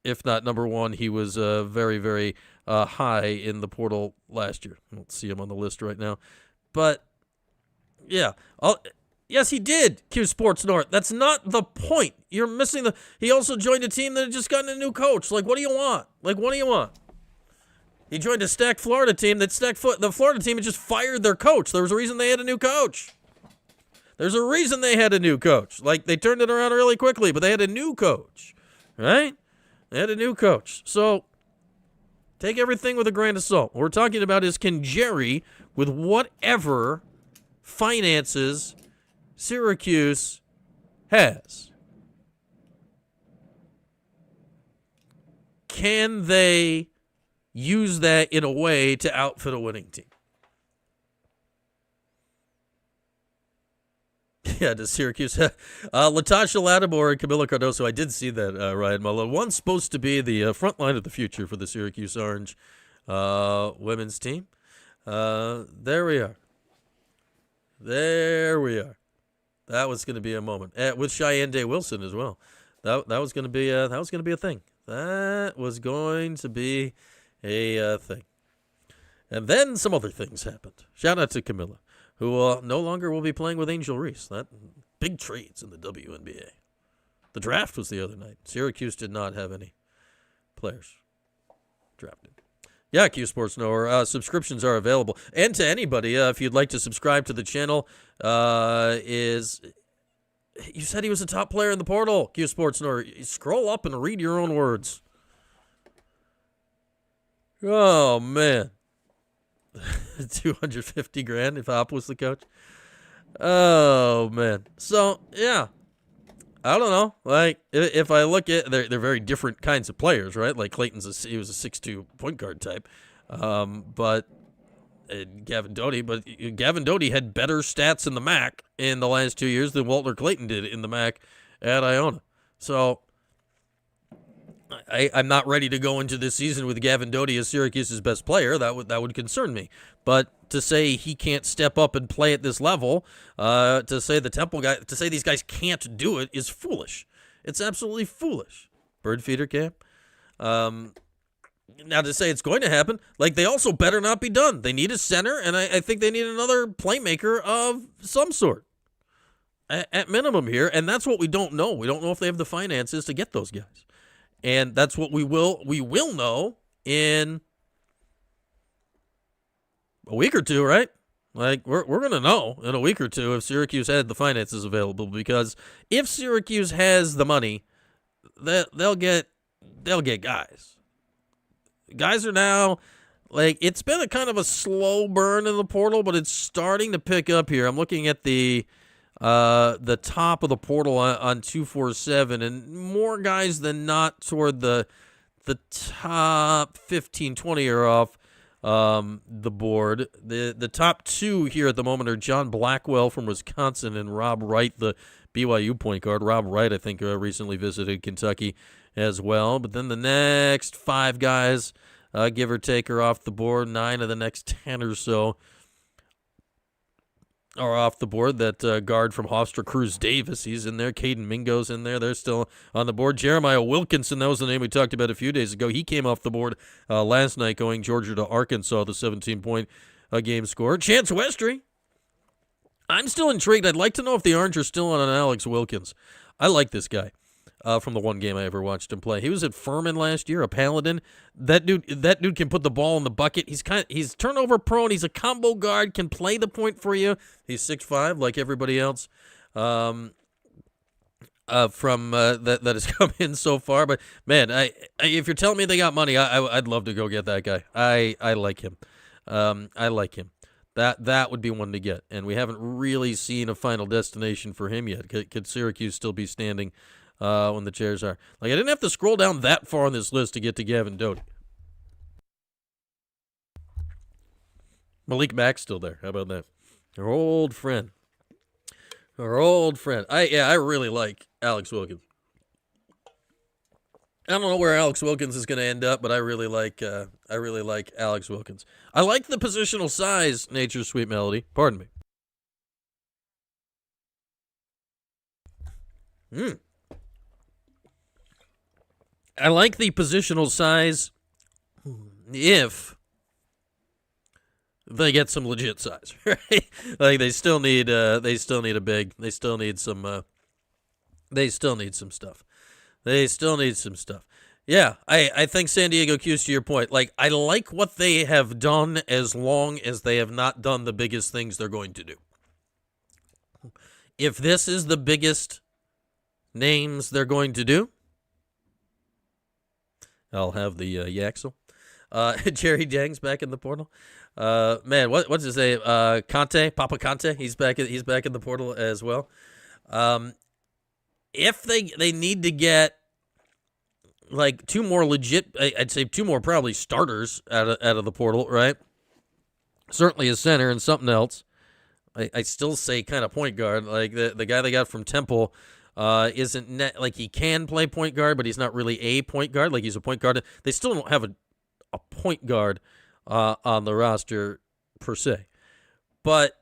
If not number one, he was very, very high in the portal last year. I don't see him on the list right now. But, yeah. Yes, he did, Q Sports North. That's not the point. You're missing the... He also joined a team that had just gotten a new coach. Like, what do you want? He joined a stacked Florida team that the Florida team had just fired their coach. There was a reason they had a new coach. Like, they turned it around really quickly, but they had a new coach, right? They had a new coach. So, take everything with a grain of salt. What we're talking about is, can Jerry, with whatever finances Syracuse has, can they use that in a way to outfit a winning team? Yeah, does Syracuse have Latasha Lattimore and Camila Cardoso? I did see that, Ryan Mullen. One's supposed to be the front line of the future for the Syracuse Orange women's team. There we are. That was going to be a moment with Cheyenne Day Wilson as well. That was going to be a thing. That was going to be a thing. And then some other things happened. Shout out to Camilla, who no longer will be playing with Angel Reese. That big trades in the WNBA. The draft was the other night. Syracuse did not have any players drafted. Yeah, Q Sports Knower. Subscriptions are available. And to anybody, if you'd like to subscribe to the channel, you said he was a top player in the portal, Q Sports Knower. Scroll up and read your own words. Oh, man. $250,000 if Hop was the coach. Oh man. So yeah, I don't know. Like if I look at, they're very different kinds of players, right? Like he was a 6'2" point guard type, but Gavin Doty had better stats in the MAC in the last 2 years than Walter Clayton did in the MAC at Iona. So I'm not ready to go into this season with Gavin Doty as Syracuse's best player. That would concern me. But to say he can't step up and play at this level, to say these guys can't do it is foolish. It's absolutely foolish. Bird feeder camp. Now to say it's going to happen, like they also better not be done. They need a center, and I think they need another playmaker of some sort at minimum here. And that's what we don't know. We don't know if they have the finances to get those guys. And that's what we will know in a week or two, right? Like we're going to know in a week or two if Syracuse had the finances available, because if Syracuse has the money, they'll get guys. Guys are now, like, it's been a kind of a slow burn in the portal, but it's starting to pick up here. I'm looking at the top of the portal on 247, and more guys than not toward the top 15, 20 are off the board. The top two here at the moment are John Blackwell from Wisconsin and Rob Wright, the BYU point guard. Rob Wright, I think, recently visited Kentucky as well. But then the next 5 guys, give or take, are off the board. 9 of the next 10 or so are off the board. That guard from Hofstra, Cruz Davis, he's in there. Caden Mingo's in there. They're still on the board. Jeremiah Wilkinson, that was the name we talked about a few days ago. He came off the board last night going Georgia to Arkansas, the 17-point game scorer. Chance Westry. I'm still intrigued. I'd like to know if the Orange are still on Alex Wilkins. I like this guy. From the one game I ever watched him play. He was at Furman last year, a Paladin. That dude can put the ball in the bucket. He's turnover prone. He's a combo guard, can play the point for you. He's 6'5", like everybody else from that has come in so far. But man, if you're telling me they got money, I'd love to go get that guy. I like him. I like him. That would be one to get. And we haven't really seen a final destination for him yet. Could Syracuse still be standing when the chairs are? Like, I didn't have to scroll down that far on this list to get to Gavin Doty. Malik Mack's still there. How about that? Our old friend. I really like Alex Wilkins. I don't know where Alex Wilkins is going to end up, but I really like Alex Wilkins. I like the positional size, Nature's Sweet Melody. Pardon me. I like the positional size if they get some legit size, right? Like they still need a big. They still need some stuff. Yeah, I think San Diego Q's, to your point, like I like what they have done as long as they have not done the biggest things they're going to do. If this is the biggest names they're going to do, I'll have the Yaxel. Jerry Jang's back in the portal. Man, what's his name? Papa Conte. He's back in the portal as well. If they need to get like 2 more legit, I'd say 2 more probably starters out of the portal, right? Certainly a center and something else. I still say kind of point guard. Like the guy they got from Temple isn't like he can play point guard, but he's not really a point guard. Like he's a point guard. They still don't have a point guard on the roster per se, but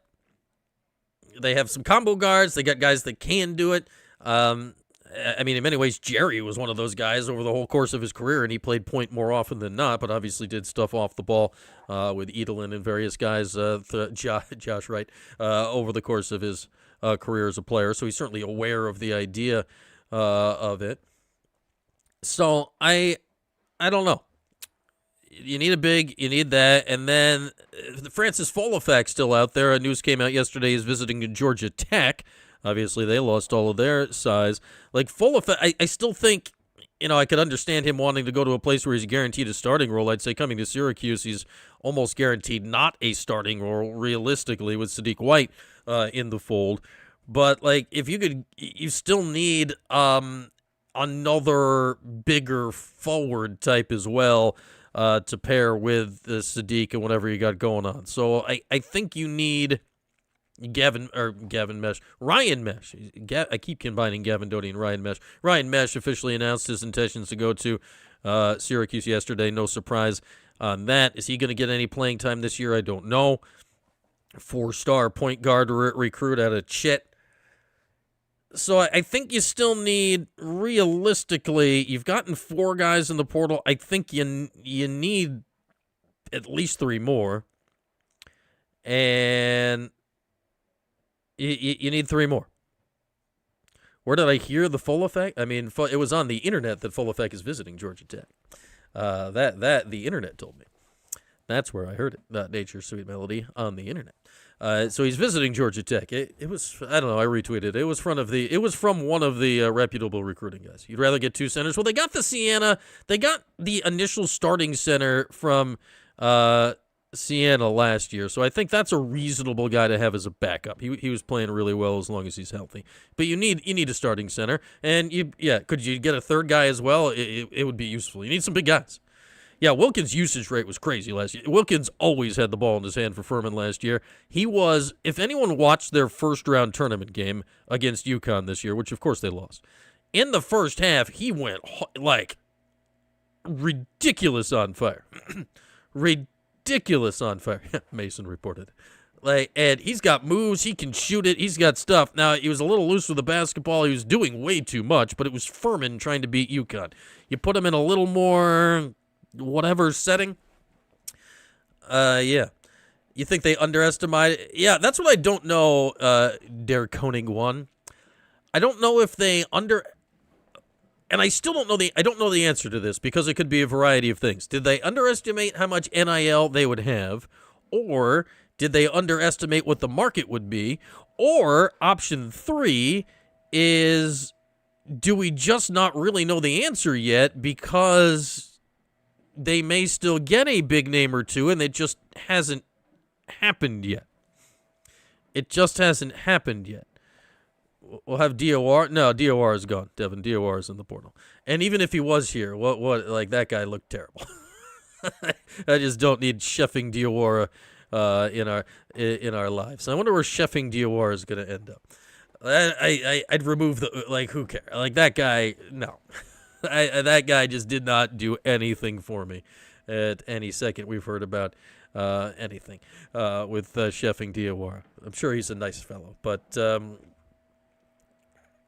they have some combo guards. They got guys that can do it. I mean, in many ways, Jerry was one of those guys over the whole course of his career, and he played point more often than not, but obviously did stuff off the ball with Edelin and various guys, Josh Wright, over the course of his career as a player. So he's certainly aware of the idea of it. So I don't know. You need a big, you need that, and then Francis Folofak's still out there. News came out yesterday he's visiting Georgia Tech. Obviously, they lost all of their size. Like Folofak, I still think I could understand him wanting to go to a place where he's guaranteed a starting role. I'd say coming to Syracuse, he's almost guaranteed not a starting role, realistically, with Sadiq White in the fold. But, like, if you still need another bigger forward type as well to pair with Sadiq and whatever you got going on. So I think you need Ryan Mesh. I keep combining Gavin Doty and Ryan Mesh. Ryan Mesh officially announced his intentions to go to Syracuse yesterday. No surprise on that. Is he going to get any playing time this year? I don't know. 4-star point guard recruit out of Chet. So I think you still need, realistically, you've gotten 4 guys in the portal. I think you need at least 3 more. And you need 3 more. Where did I hear the full effect? I mean, it was on the internet that full effect is visiting Georgia Tech. That the internet told me. That's where I heard it. Not Nature's Sweet Melody on the internet. So he's visiting Georgia Tech. It was, I don't know, I retweeted. It was from one of the reputable recruiting guys. You'd rather get 2 centers. Well, they got they got the initial starting center from Siena last year, so I think that's a reasonable guy to have as a backup. He was playing really well as long as he's healthy. But you need a starting center, and could you get a third guy as well? It would be useful. You need some big guys. Yeah, Wilkins' usage rate was crazy last year. Wilkins always had the ball in his hand for Furman last year. He was, if anyone watched their first-round tournament game against UConn this year, which of course they lost, in the first half, he went, like, ridiculous on fire. Ridiculous on fire, Mason reported. And he's got moves, he can shoot it, he's got stuff. Now, he was a little loose with the basketball, he was doing way too much, but it was Furman trying to beat UConn. You put him in a little more whatever setting. You think they underestimate? Yeah, that's what I don't know. Der Koning 1. I don't know if they and I still don't know I don't know the answer to this because it could be a variety of things. Did they underestimate how much NIL they would have, or did they underestimate what the market would be, or option 3 is, do we just not really know the answer yet because they may still get a big name or two, and it just hasn't happened yet. It just hasn't happened yet. We'll have DOR. No, DOR is gone, Devin. DOR is in the portal. And even if he was here, like, that guy looked terrible. I just don't need Chefing DOR in our lives. I wonder where Chefing DOR is going to end up. I'd remove who cares? Like, that guy, no. That guy just did not do anything for me at any second we've heard about anything with Chefing Diawara. I'm sure he's a nice fellow, but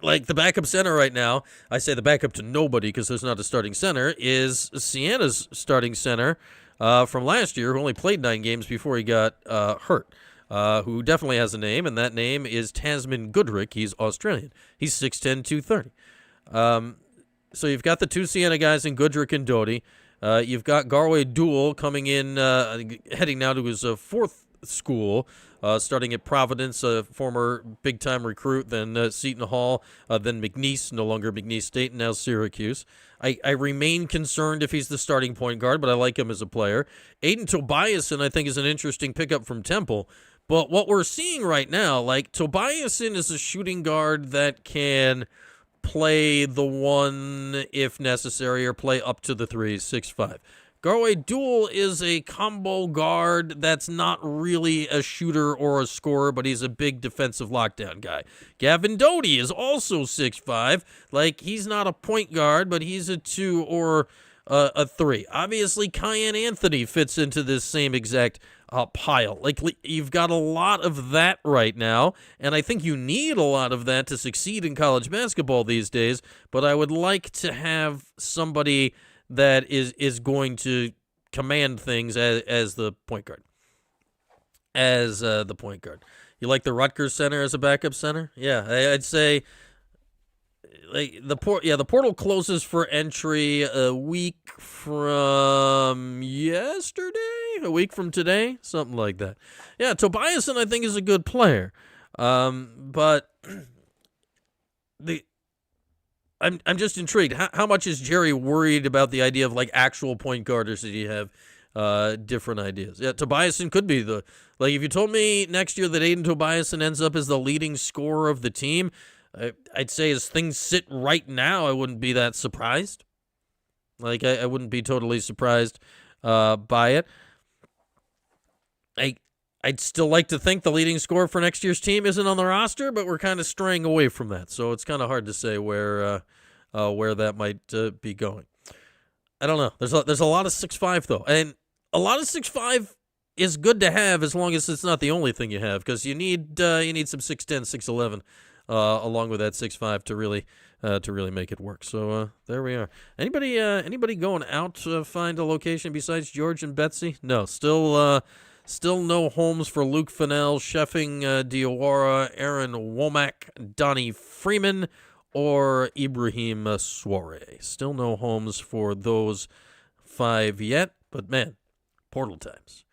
like the backup center right now, I say the backup to nobody because there's not a starting center, is Siena's starting center from last year, who only played 9 games before he got hurt, who definitely has a name, and that name is Tasman Goodrick. He's Australian. He's 6'10", 230. So you've got the 2 Siena guys in Goodrick and Doty. You've got Garway Duell coming in, heading now to his 4th school, starting at Providence, a former big-time recruit, then Seton Hall, then McNeese, no longer McNeese State, and now Syracuse. I remain concerned if he's the starting point guard, but I like him as a player. Aiden Tobiasen, I think, is an interesting pickup from Temple. But what we're seeing right now, like, Tobiasen is a shooting guard that can play the 1 if necessary, or play up to the 3, 6'5". Garway Duell is a combo guard that's not really a shooter or a scorer, but he's a big defensive lockdown guy. Gavin Doty is also 6'5". Like, he's not a point guard, but he's a 2 or a 3. Obviously, Kyan Anthony fits into this same exact pile. Like, you've got a lot of that right now, and I think you need a lot of that to succeed in college basketball these days, but I would like to have somebody that is going to command things as the point guard. As the point guard. You like the Rutgers center as a backup center? Yeah, I'd say like the portal closes for entry a week from yesterday, a week from today, something like that. Yeah, Tobiasen I think is a good player, but I'm just intrigued. How much is Jerry worried about the idea of like actual point guarders? That you have different ideas? Yeah, Tobiasen could be like if you told me next year that Aiden Tobiasen ends up as the leading scorer of the team, I'd say as things sit right now, I wouldn't be that surprised. Like I wouldn't be totally surprised by it. I'd still like to think the leading scorer for next year's team isn't on the roster, but we're kind of straying away from that. So it's kind of hard to say where that might be going. I don't know. There's a lot of 6'5" though, and a lot of 6'5" is good to have as long as it's not the only thing you have, because you need some 6'10", 6'11", along with that 6'5" to really make it work. So there we are. Anybody going out to find a location besides George and Betsy? No, still no homes for Luke Fennell, Sheffing Diawara, Aaron Womack, Donnie Freeman, or Ibrahim Soare. Still no homes for those 5 yet, but man, portal times.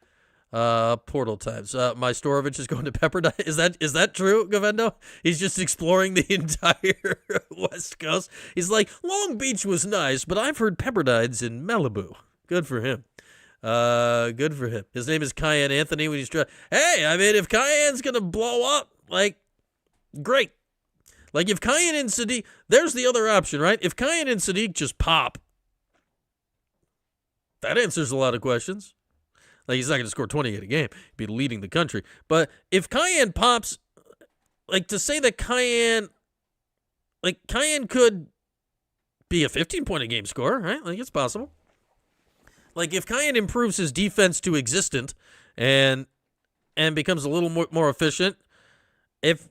My Storovich is going to Pepperdine. Is that true, Govendo? He's just exploring the entire West Coast. He's like, Long Beach was nice, but I've heard Pepperdine's in Malibu. Good for him. Good for him. His name is Cayenne Anthony. When he's hey, I mean, if Cayenne's gonna blow up, like, great. Like if Cayenne and Sadiq, there's the other option, right? If Cayenne and Sadiq just pop, that answers a lot of questions. Like he's not gonna score 28 a game. He'd be leading the country. But if Cayenne pops, like to say that Cayenne could be a 15-point a game scorer, right? Like it's possible. Like if Cayenne improves his defense to existent and becomes a little more efficient, if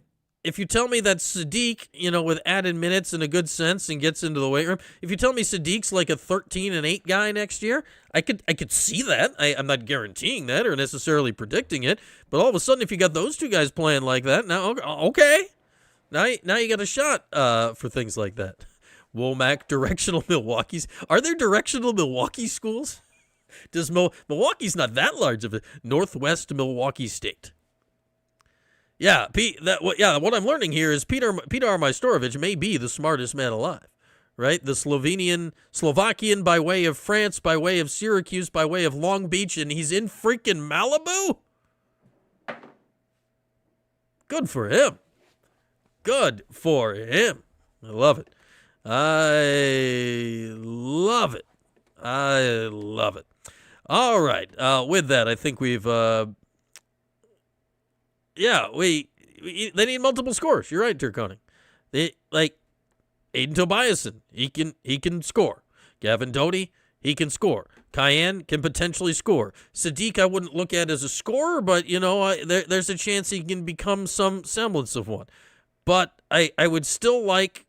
you tell me that Sadiq, with added minutes and a good sense and gets into the weight room, if you tell me Sadiq's like a 13-8 guy next year, I could see that. I'm not guaranteeing that or necessarily predicting it, but all of a sudden if you got those two guys playing like that, now okay. Now you got a shot for things like that. Womack, directional Milwaukee's. Are there directional Milwaukee schools? Does Milwaukee's not that large of a Northwest Milwaukee State? Yeah, what I'm learning here is Peter Majstorovic may be the smartest man alive, right? The Slovakian by way of France, by way of Syracuse, by way of Long Beach, and he's in freaking Malibu? Good for him. Good for him. I love it. I love it. I love it. All right. With that, I think we've they need multiple scores. You're right, Turconing. Aiden Tobiasen, he can score. Gavin Doty, he can score. Cayenne can potentially score. Sadiq, I wouldn't look at as a scorer, but there's a chance he can become some semblance of one. But I would still like.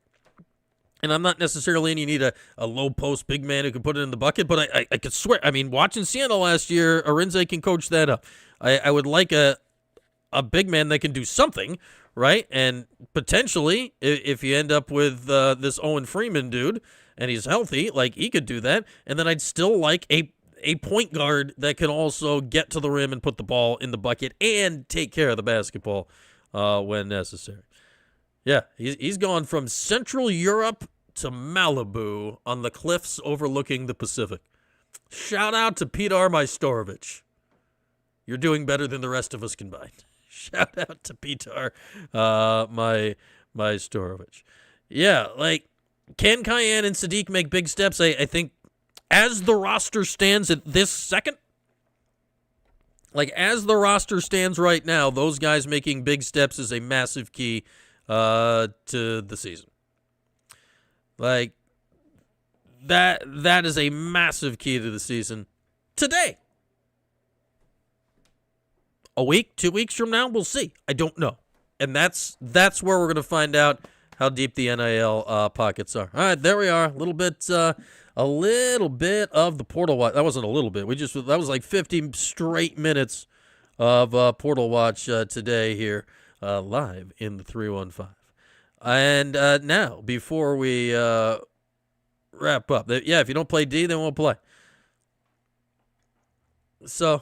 And I'm not necessarily you need a low post big man who can put it in the bucket, but I could swear. I mean, watching Siena last year, Arinze can coach that up. I would like a big man that can do something, right? And potentially, if you end up with this Owen Freeman dude and he's healthy, like he could do that. And then I'd still like a point guard that can also get to the rim and put the ball in the bucket and take care of the basketball when necessary. Yeah, he's gone from Central Europe to Malibu on the cliffs overlooking the Pacific. Shout out to Peter Majstorovic. You're doing better than the rest of us combined. Shout out to Peter Majstorovic. Yeah, like, can Cayenne and Sadiq make big steps? I think as the roster stands at this second, like as the roster stands right now, those guys making big steps is a massive key to the season. Like that is a massive key to the season today. A week, 2 weeks from now, we'll see. I don't know. And that's where we're going to find out how deep the NIL pockets are. All right, there we are. A little bit of the Portal Watch. That wasn't a little bit. That was like 50 straight minutes of Portal Watch today here live in the 315. And now, before we wrap up, if you don't play D, then we'll play. So,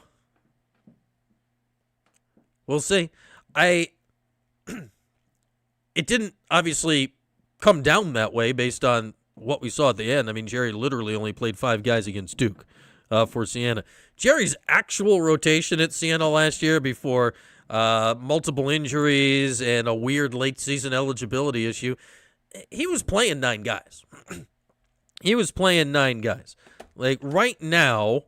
we'll see. It didn't obviously come down that way based on what we saw at the end. I mean, Jerry literally only played 5 guys against Duke for Siena. Jerry's actual rotation at Siena last year before multiple injuries and a weird late season eligibility issue, he was playing 9 guys. He was playing 9 guys. Like right now,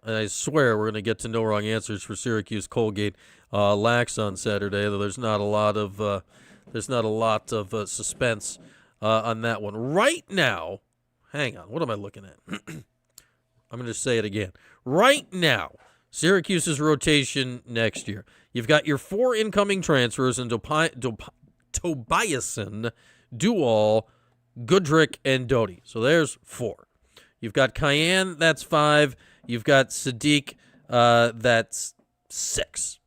and I swear we're going to get to no wrong answers for Syracuse Colgate Lax on Saturday, though there's not a lot of suspense on that one. Right now, hang on, what am I looking at? I'm going to say it again. Right now, Syracuse's rotation next year. You've got your 4 incoming transfers in Tobiasen, Dual, Goodrick, and Doty. So there's 4. You've got Cayenne, that's 5. You've got Sadiq, that's 6.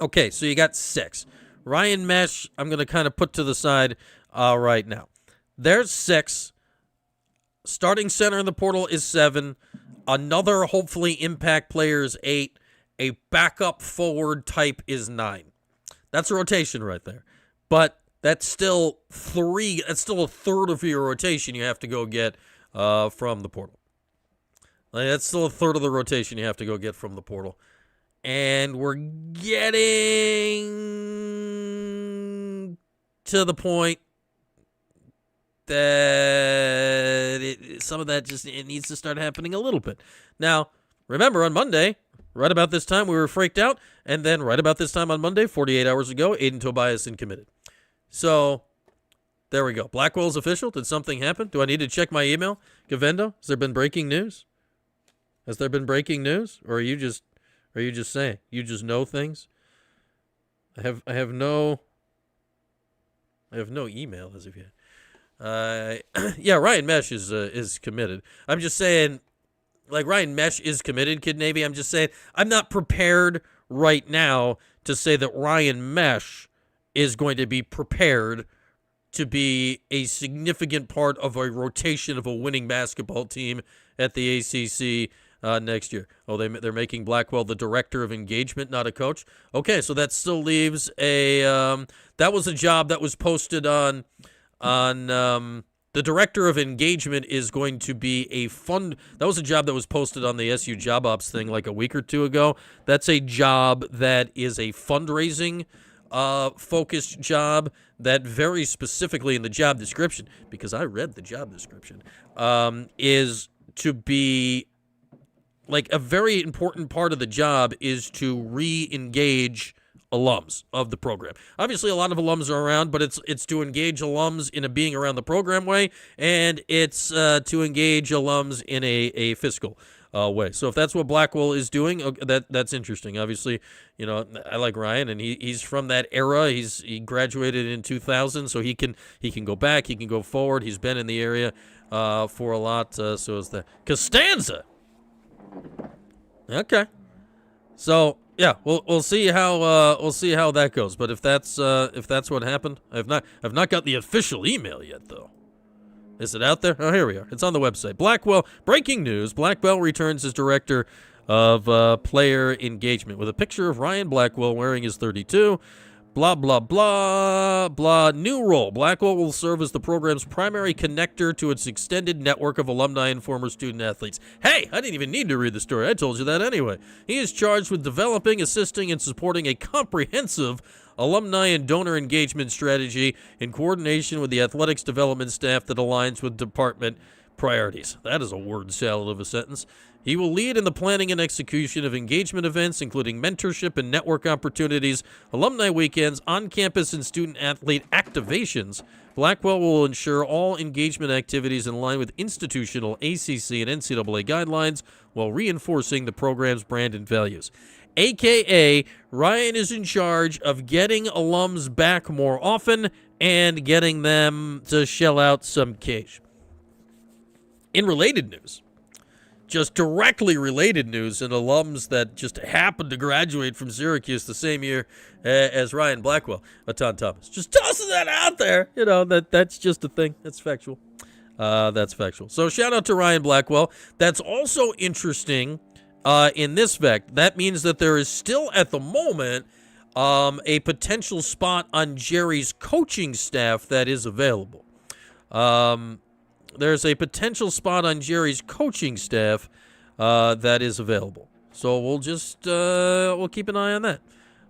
Okay, so you got 6. Ryan Mesh, I'm going to kind of put to the side right now. There's 6. Starting center in the portal is 7. Another hopefully impact player is 8. A backup forward type is 9. That's a rotation right there. But that's still 3. That's still a third of your rotation you have to go get from the portal. Like, that's still a third of the rotation you have to go get from the portal. And we're getting to the point that some of that just it needs to start happening a little bit. Now, remember on Monday, right about this time, we were freaked out. And then right about this time on Monday, 48 hours ago, Aiden Tobiasen committed. So there we go. Blackwell's official. Did something happen? Do I need to check my email? Gavendo, has there been breaking news? Has there been breaking news? Or are you just saying? You just know things? I have no email as of yet. Yeah, Ryan Mesh is committed. I'm just saying, like, Ryan Mesh is committed, Kid Navy. I'm just saying I'm not prepared right now to say that Ryan Mesh is going to be prepared to be a significant part of a rotation of a winning basketball team at the ACC next year. Oh, they're making Blackwell the director of engagement, not a coach. Okay, so that still leaves a that was a job that was posted on the director of engagement is going to be a fund. That was a job that was posted on the SU Job Ops thing like a week or 2 ago. That's a job that is a fundraising focused job that very specifically in the job description, because I read the job description, is to be like a very important part of the job is to re-engage alums of the program. Obviously, a lot of alums are around, but it's to engage alums in a being around the program way, and it's to engage alums in a fiscal way. So if that's what Blackwell is doing, that's interesting. Obviously, you know, I like Ryan, and he's from that era. He graduated in 2000, so he can go back, he can go forward. He's been in the area for a lot. So is that Costanza? Okay, so. Yeah, we'll see how that goes. But if that's what happened, I've not got the official email yet though. Is it out there? Oh, here we are. It's on the website. Blackwell, breaking news. Blackwell returns as director of player engagement with a picture of Ryan Blackwell wearing his 32. Blah, blah, blah, blah. New role. Blackwell will serve as the program's primary connector to its extended network of alumni and former student athletes. Hey, I didn't even need to read the story. I told you that anyway. He is charged with developing, assisting, and supporting a comprehensive alumni and donor engagement strategy in coordination with the athletics development staff that aligns with department priorities. That is a word salad of a sentence. He will lead in the planning and execution of engagement events, including mentorship and network opportunities, alumni weekends, on-campus and student-athlete activations. Blackwell will ensure all engagement activities in line with institutional ACC and NCAA guidelines while reinforcing the program's brand and values. AKA, Ryan is in charge of getting alums back more often and getting them to shell out some cash. In related news, just directly related news, and alums that just happened to graduate from Syracuse the same year as Ryan Blackwell, Ton Thomas. Just tossing that out there. You know, that's just a thing. That's factual. That's factual. So shout out to Ryan Blackwell. That's also interesting in this fact. That means that there is still at the moment a potential spot on Jerry's coaching staff that is available. There's a potential spot on Jerry's coaching staff that is available. So we'll just we'll keep an eye on that.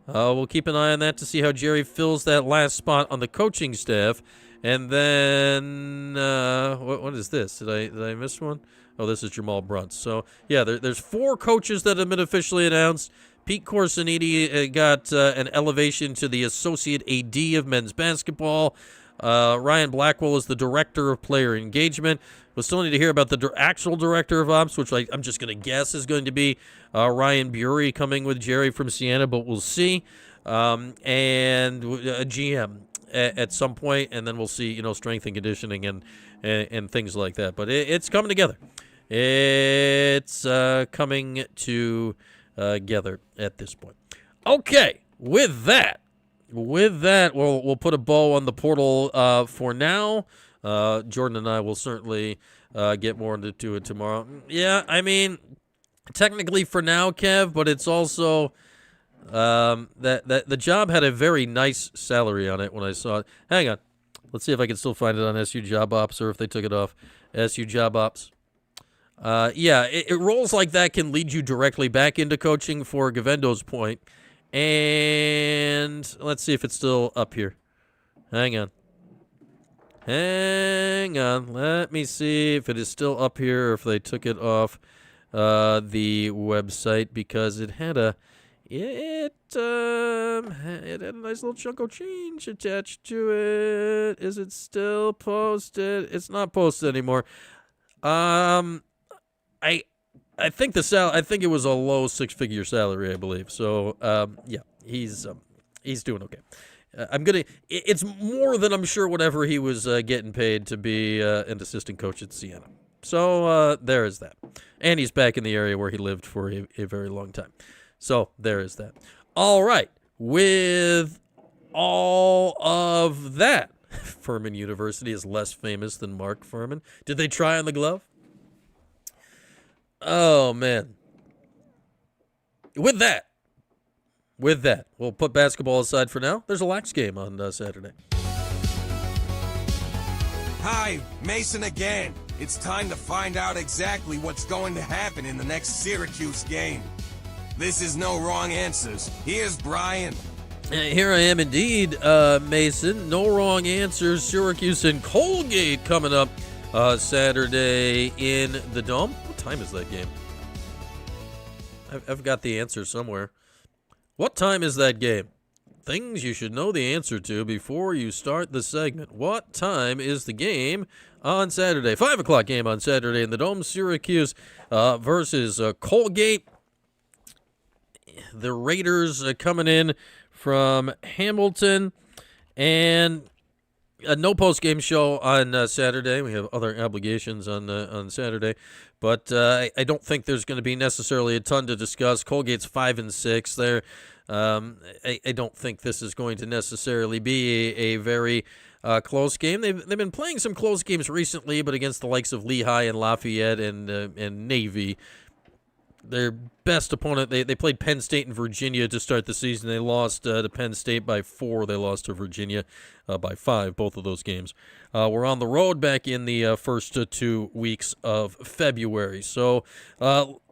We'll keep an eye on that to see how Jerry fills that last spot on the coaching staff. And then what is this? Did I miss one? Oh, this is Jamal Brunt. So yeah, there's 4 coaches that have been officially announced. Pete Corsiniti got an elevation to the associate AD of men's basketball. Ryan Blackwell is the director of player engagement. We'll still need to hear about the actual director of ops, which I'm just going to guess is going to be Ryan Bury coming with Jerry from Siena, but we'll see. And a GM at some point, and then we'll see, strength and conditioning and things like that. But it's coming together. It's coming together at this point. Okay, with that, we'll put a bow on the portal for now. Jordan and I will certainly get more into it tomorrow. Yeah, I mean, technically for now, Kev, but it's also that the job had a very nice salary on it when I saw it. Hang on. Let's see if I can still find it on SU Job Ops or if they took it off. SU Job Ops. Yeah, it rolls like that can lead you directly back into coaching, for Gavendo's point. And let's see if it's still up here. Hang on. Let me see if it is still up here or if they took it off the website, because it had a nice little chunk of change attached to it. Is it still posted? It's not posted anymore. I think I think it was a low 6-figure salary, I believe. So yeah, he's doing okay. It's more than I'm sure whatever he was getting paid to be an assistant coach at Siena. So there is that. And he's back in the area where he lived for a very long time. So there is that. All right. With all of that, Furman University is less famous than Mark Furman. Did they try on the glove? Oh, man. With that, we'll put basketball aside for now. There's a lax game on Saturday. Hi, Mason again. It's time to find out exactly what's going to happen in the next Syracuse game. This is No Wrong Answers. Here's Brian. Here I am indeed, Mason. No Wrong Answers. Syracuse and Colgate coming up Saturday in the Dome. What time is that game? I've got the answer somewhere. What time is that game? Things you should know the answer to before you start the segment. What time is the game on Saturday? 5 o'clock game on Saturday in the Dome. Syracuse versus Colgate. The Raiders coming in from Hamilton. And no post-game show on Saturday. We have other obligations on Saturday. But I don't think there's going to be necessarily a ton to discuss. Colgate's 5-6. They're I don't think this is going to necessarily be a very close game. They've been playing some close games recently, but against the likes of Lehigh and Lafayette and Navy. Their best opponent, they played Penn State and Virginia to start the season. They lost to Penn State by 4. They lost to Virginia by 5, both of those games. We're on the road back in the first 2 weeks of February. So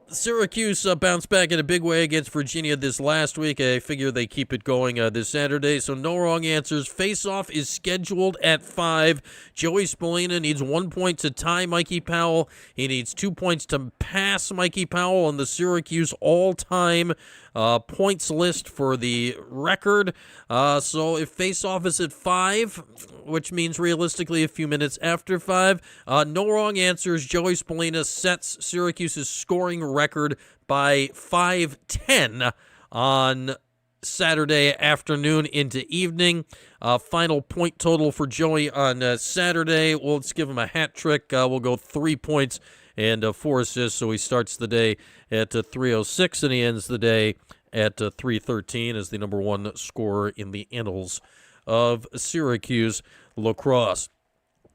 Syracuse bounced back in a big way against Virginia this last week. I figure they keep it going this Saturday. So no wrong answers. Face-off is scheduled at 5. Joey Spallina needs 1 point to tie Mikey Powell. He needs 2 points to pass Mikey Powell on the Syracuse all-time points list for the record. So if face-off is at 5, which means realistically a few minutes after 5, no wrong answers. Joey Spallina sets Syracuse's scoring record by 5-10 on Saturday afternoon into evening. Final point total for Joey on Saturday. Well, let's give him a hat trick. We'll go 3 points and 4 assists. So he starts the day at 3:06 and he ends the day at 3:13 as the number 1 scorer in the annals of Syracuse lacrosse.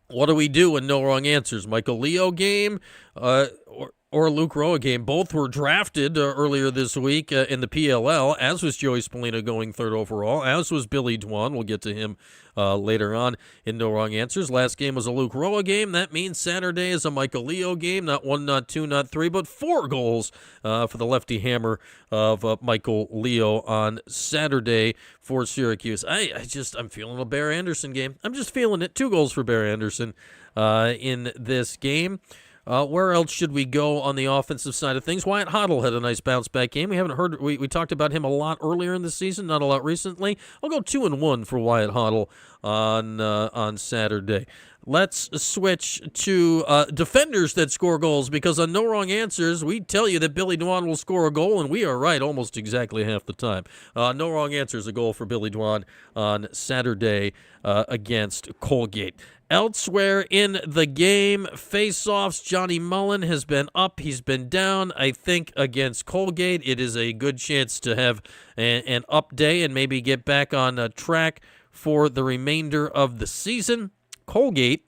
What do we do in no wrong answers? Michael Leo game, or or Luke Roa game. Both were drafted earlier this week in the PLL, as was Joey Spallina going third overall, as was Billy Dwan. We'll get to him later on in No Wrong Answers. Last game was a Luke Roa game. That means Saturday is a Michael Leo game. Not 1, not 2, not 3, but 4 goals for the lefty hammer of Michael Leo on Saturday for Syracuse. I'm feeling a Bear Anderson game. I'm just feeling it. 2 goals for Bear Anderson in this game. Where else should we go on the offensive side of things? Wyatt Hoddle had a nice bounce-back game. We haven't heard. We talked about him a lot earlier in the season, not a lot recently. I'll go 2-1 for Wyatt Hoddle on Saturday. Let's switch to defenders that score goals, because on No Wrong Answers, we tell you that Billy Dwan will score a goal, and we are right almost exactly half the time. No Wrong Answers, a goal for Billy Dwan on Saturday against Colgate. Elsewhere in the game, face-offs, Johnny Mullen has been up, he's been down. I think against Colgate, it is a good chance to have an up day and maybe get back on track for the remainder of the season. Colgate,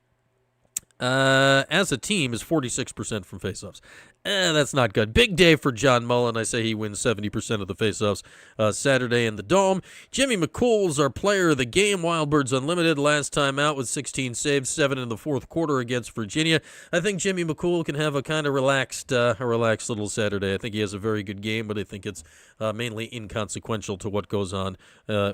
as a team, is 46% from face-offs. That's not good. Big day for John Mullen. I say he wins 70% of the faceoffs Saturday in the Dome. Jimmy McCool's our player of the game. Wildbirds Unlimited last time out with 16 saves, 7 in the fourth quarter against Virginia. I think Jimmy McCool can have a kind of relaxed little Saturday. I think he has a very good game, but I think it's mainly inconsequential to what goes on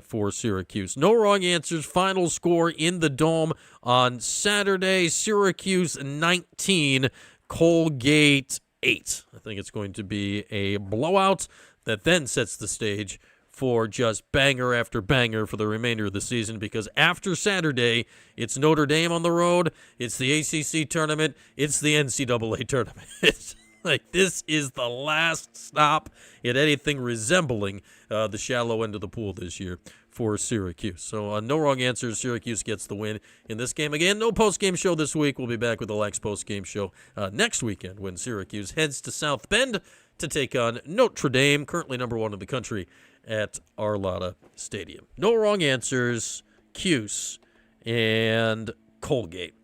for Syracuse. No Wrong Answers. Final score in the Dome on Saturday. Syracuse 19, Colgate 8. I think it's going to be a blowout that then sets the stage for just banger after banger for the remainder of the season, because after Saturday, it's Notre Dame on the road, it's the ACC tournament, it's the NCAA tournament. It's like this is the last stop in anything resembling the shallow end of the pool this year for Syracuse. So No Wrong Answers, Syracuse gets the win in this game. Again, no post-game show this week. We'll be back with the Lax post-game show next weekend when Syracuse heads to South Bend to take on Notre Dame, currently number 1 in the country at Arlotta Stadium. No Wrong Answers, Cuse, and Colgate.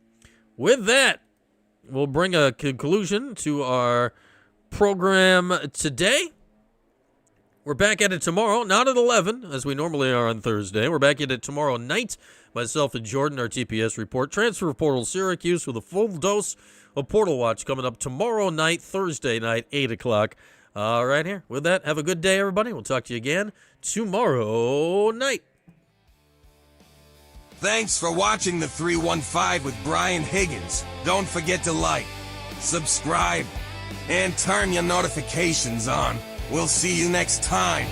With that, we'll bring a conclusion to our program today. We're back at it tomorrow, not at 11, as we normally are on Thursday. We're back at it tomorrow night. Myself and Jordan, our TPS report. Transfer Portal Syracuse with a full dose of Portal Watch coming up tomorrow night, Thursday night, 8 o'clock, right here. With that, have a good day, everybody. We'll talk to you again tomorrow night. Thanks for watching the 315 with Brian Higgins. Don't forget to like, subscribe, and turn your notifications on. We'll see you next time.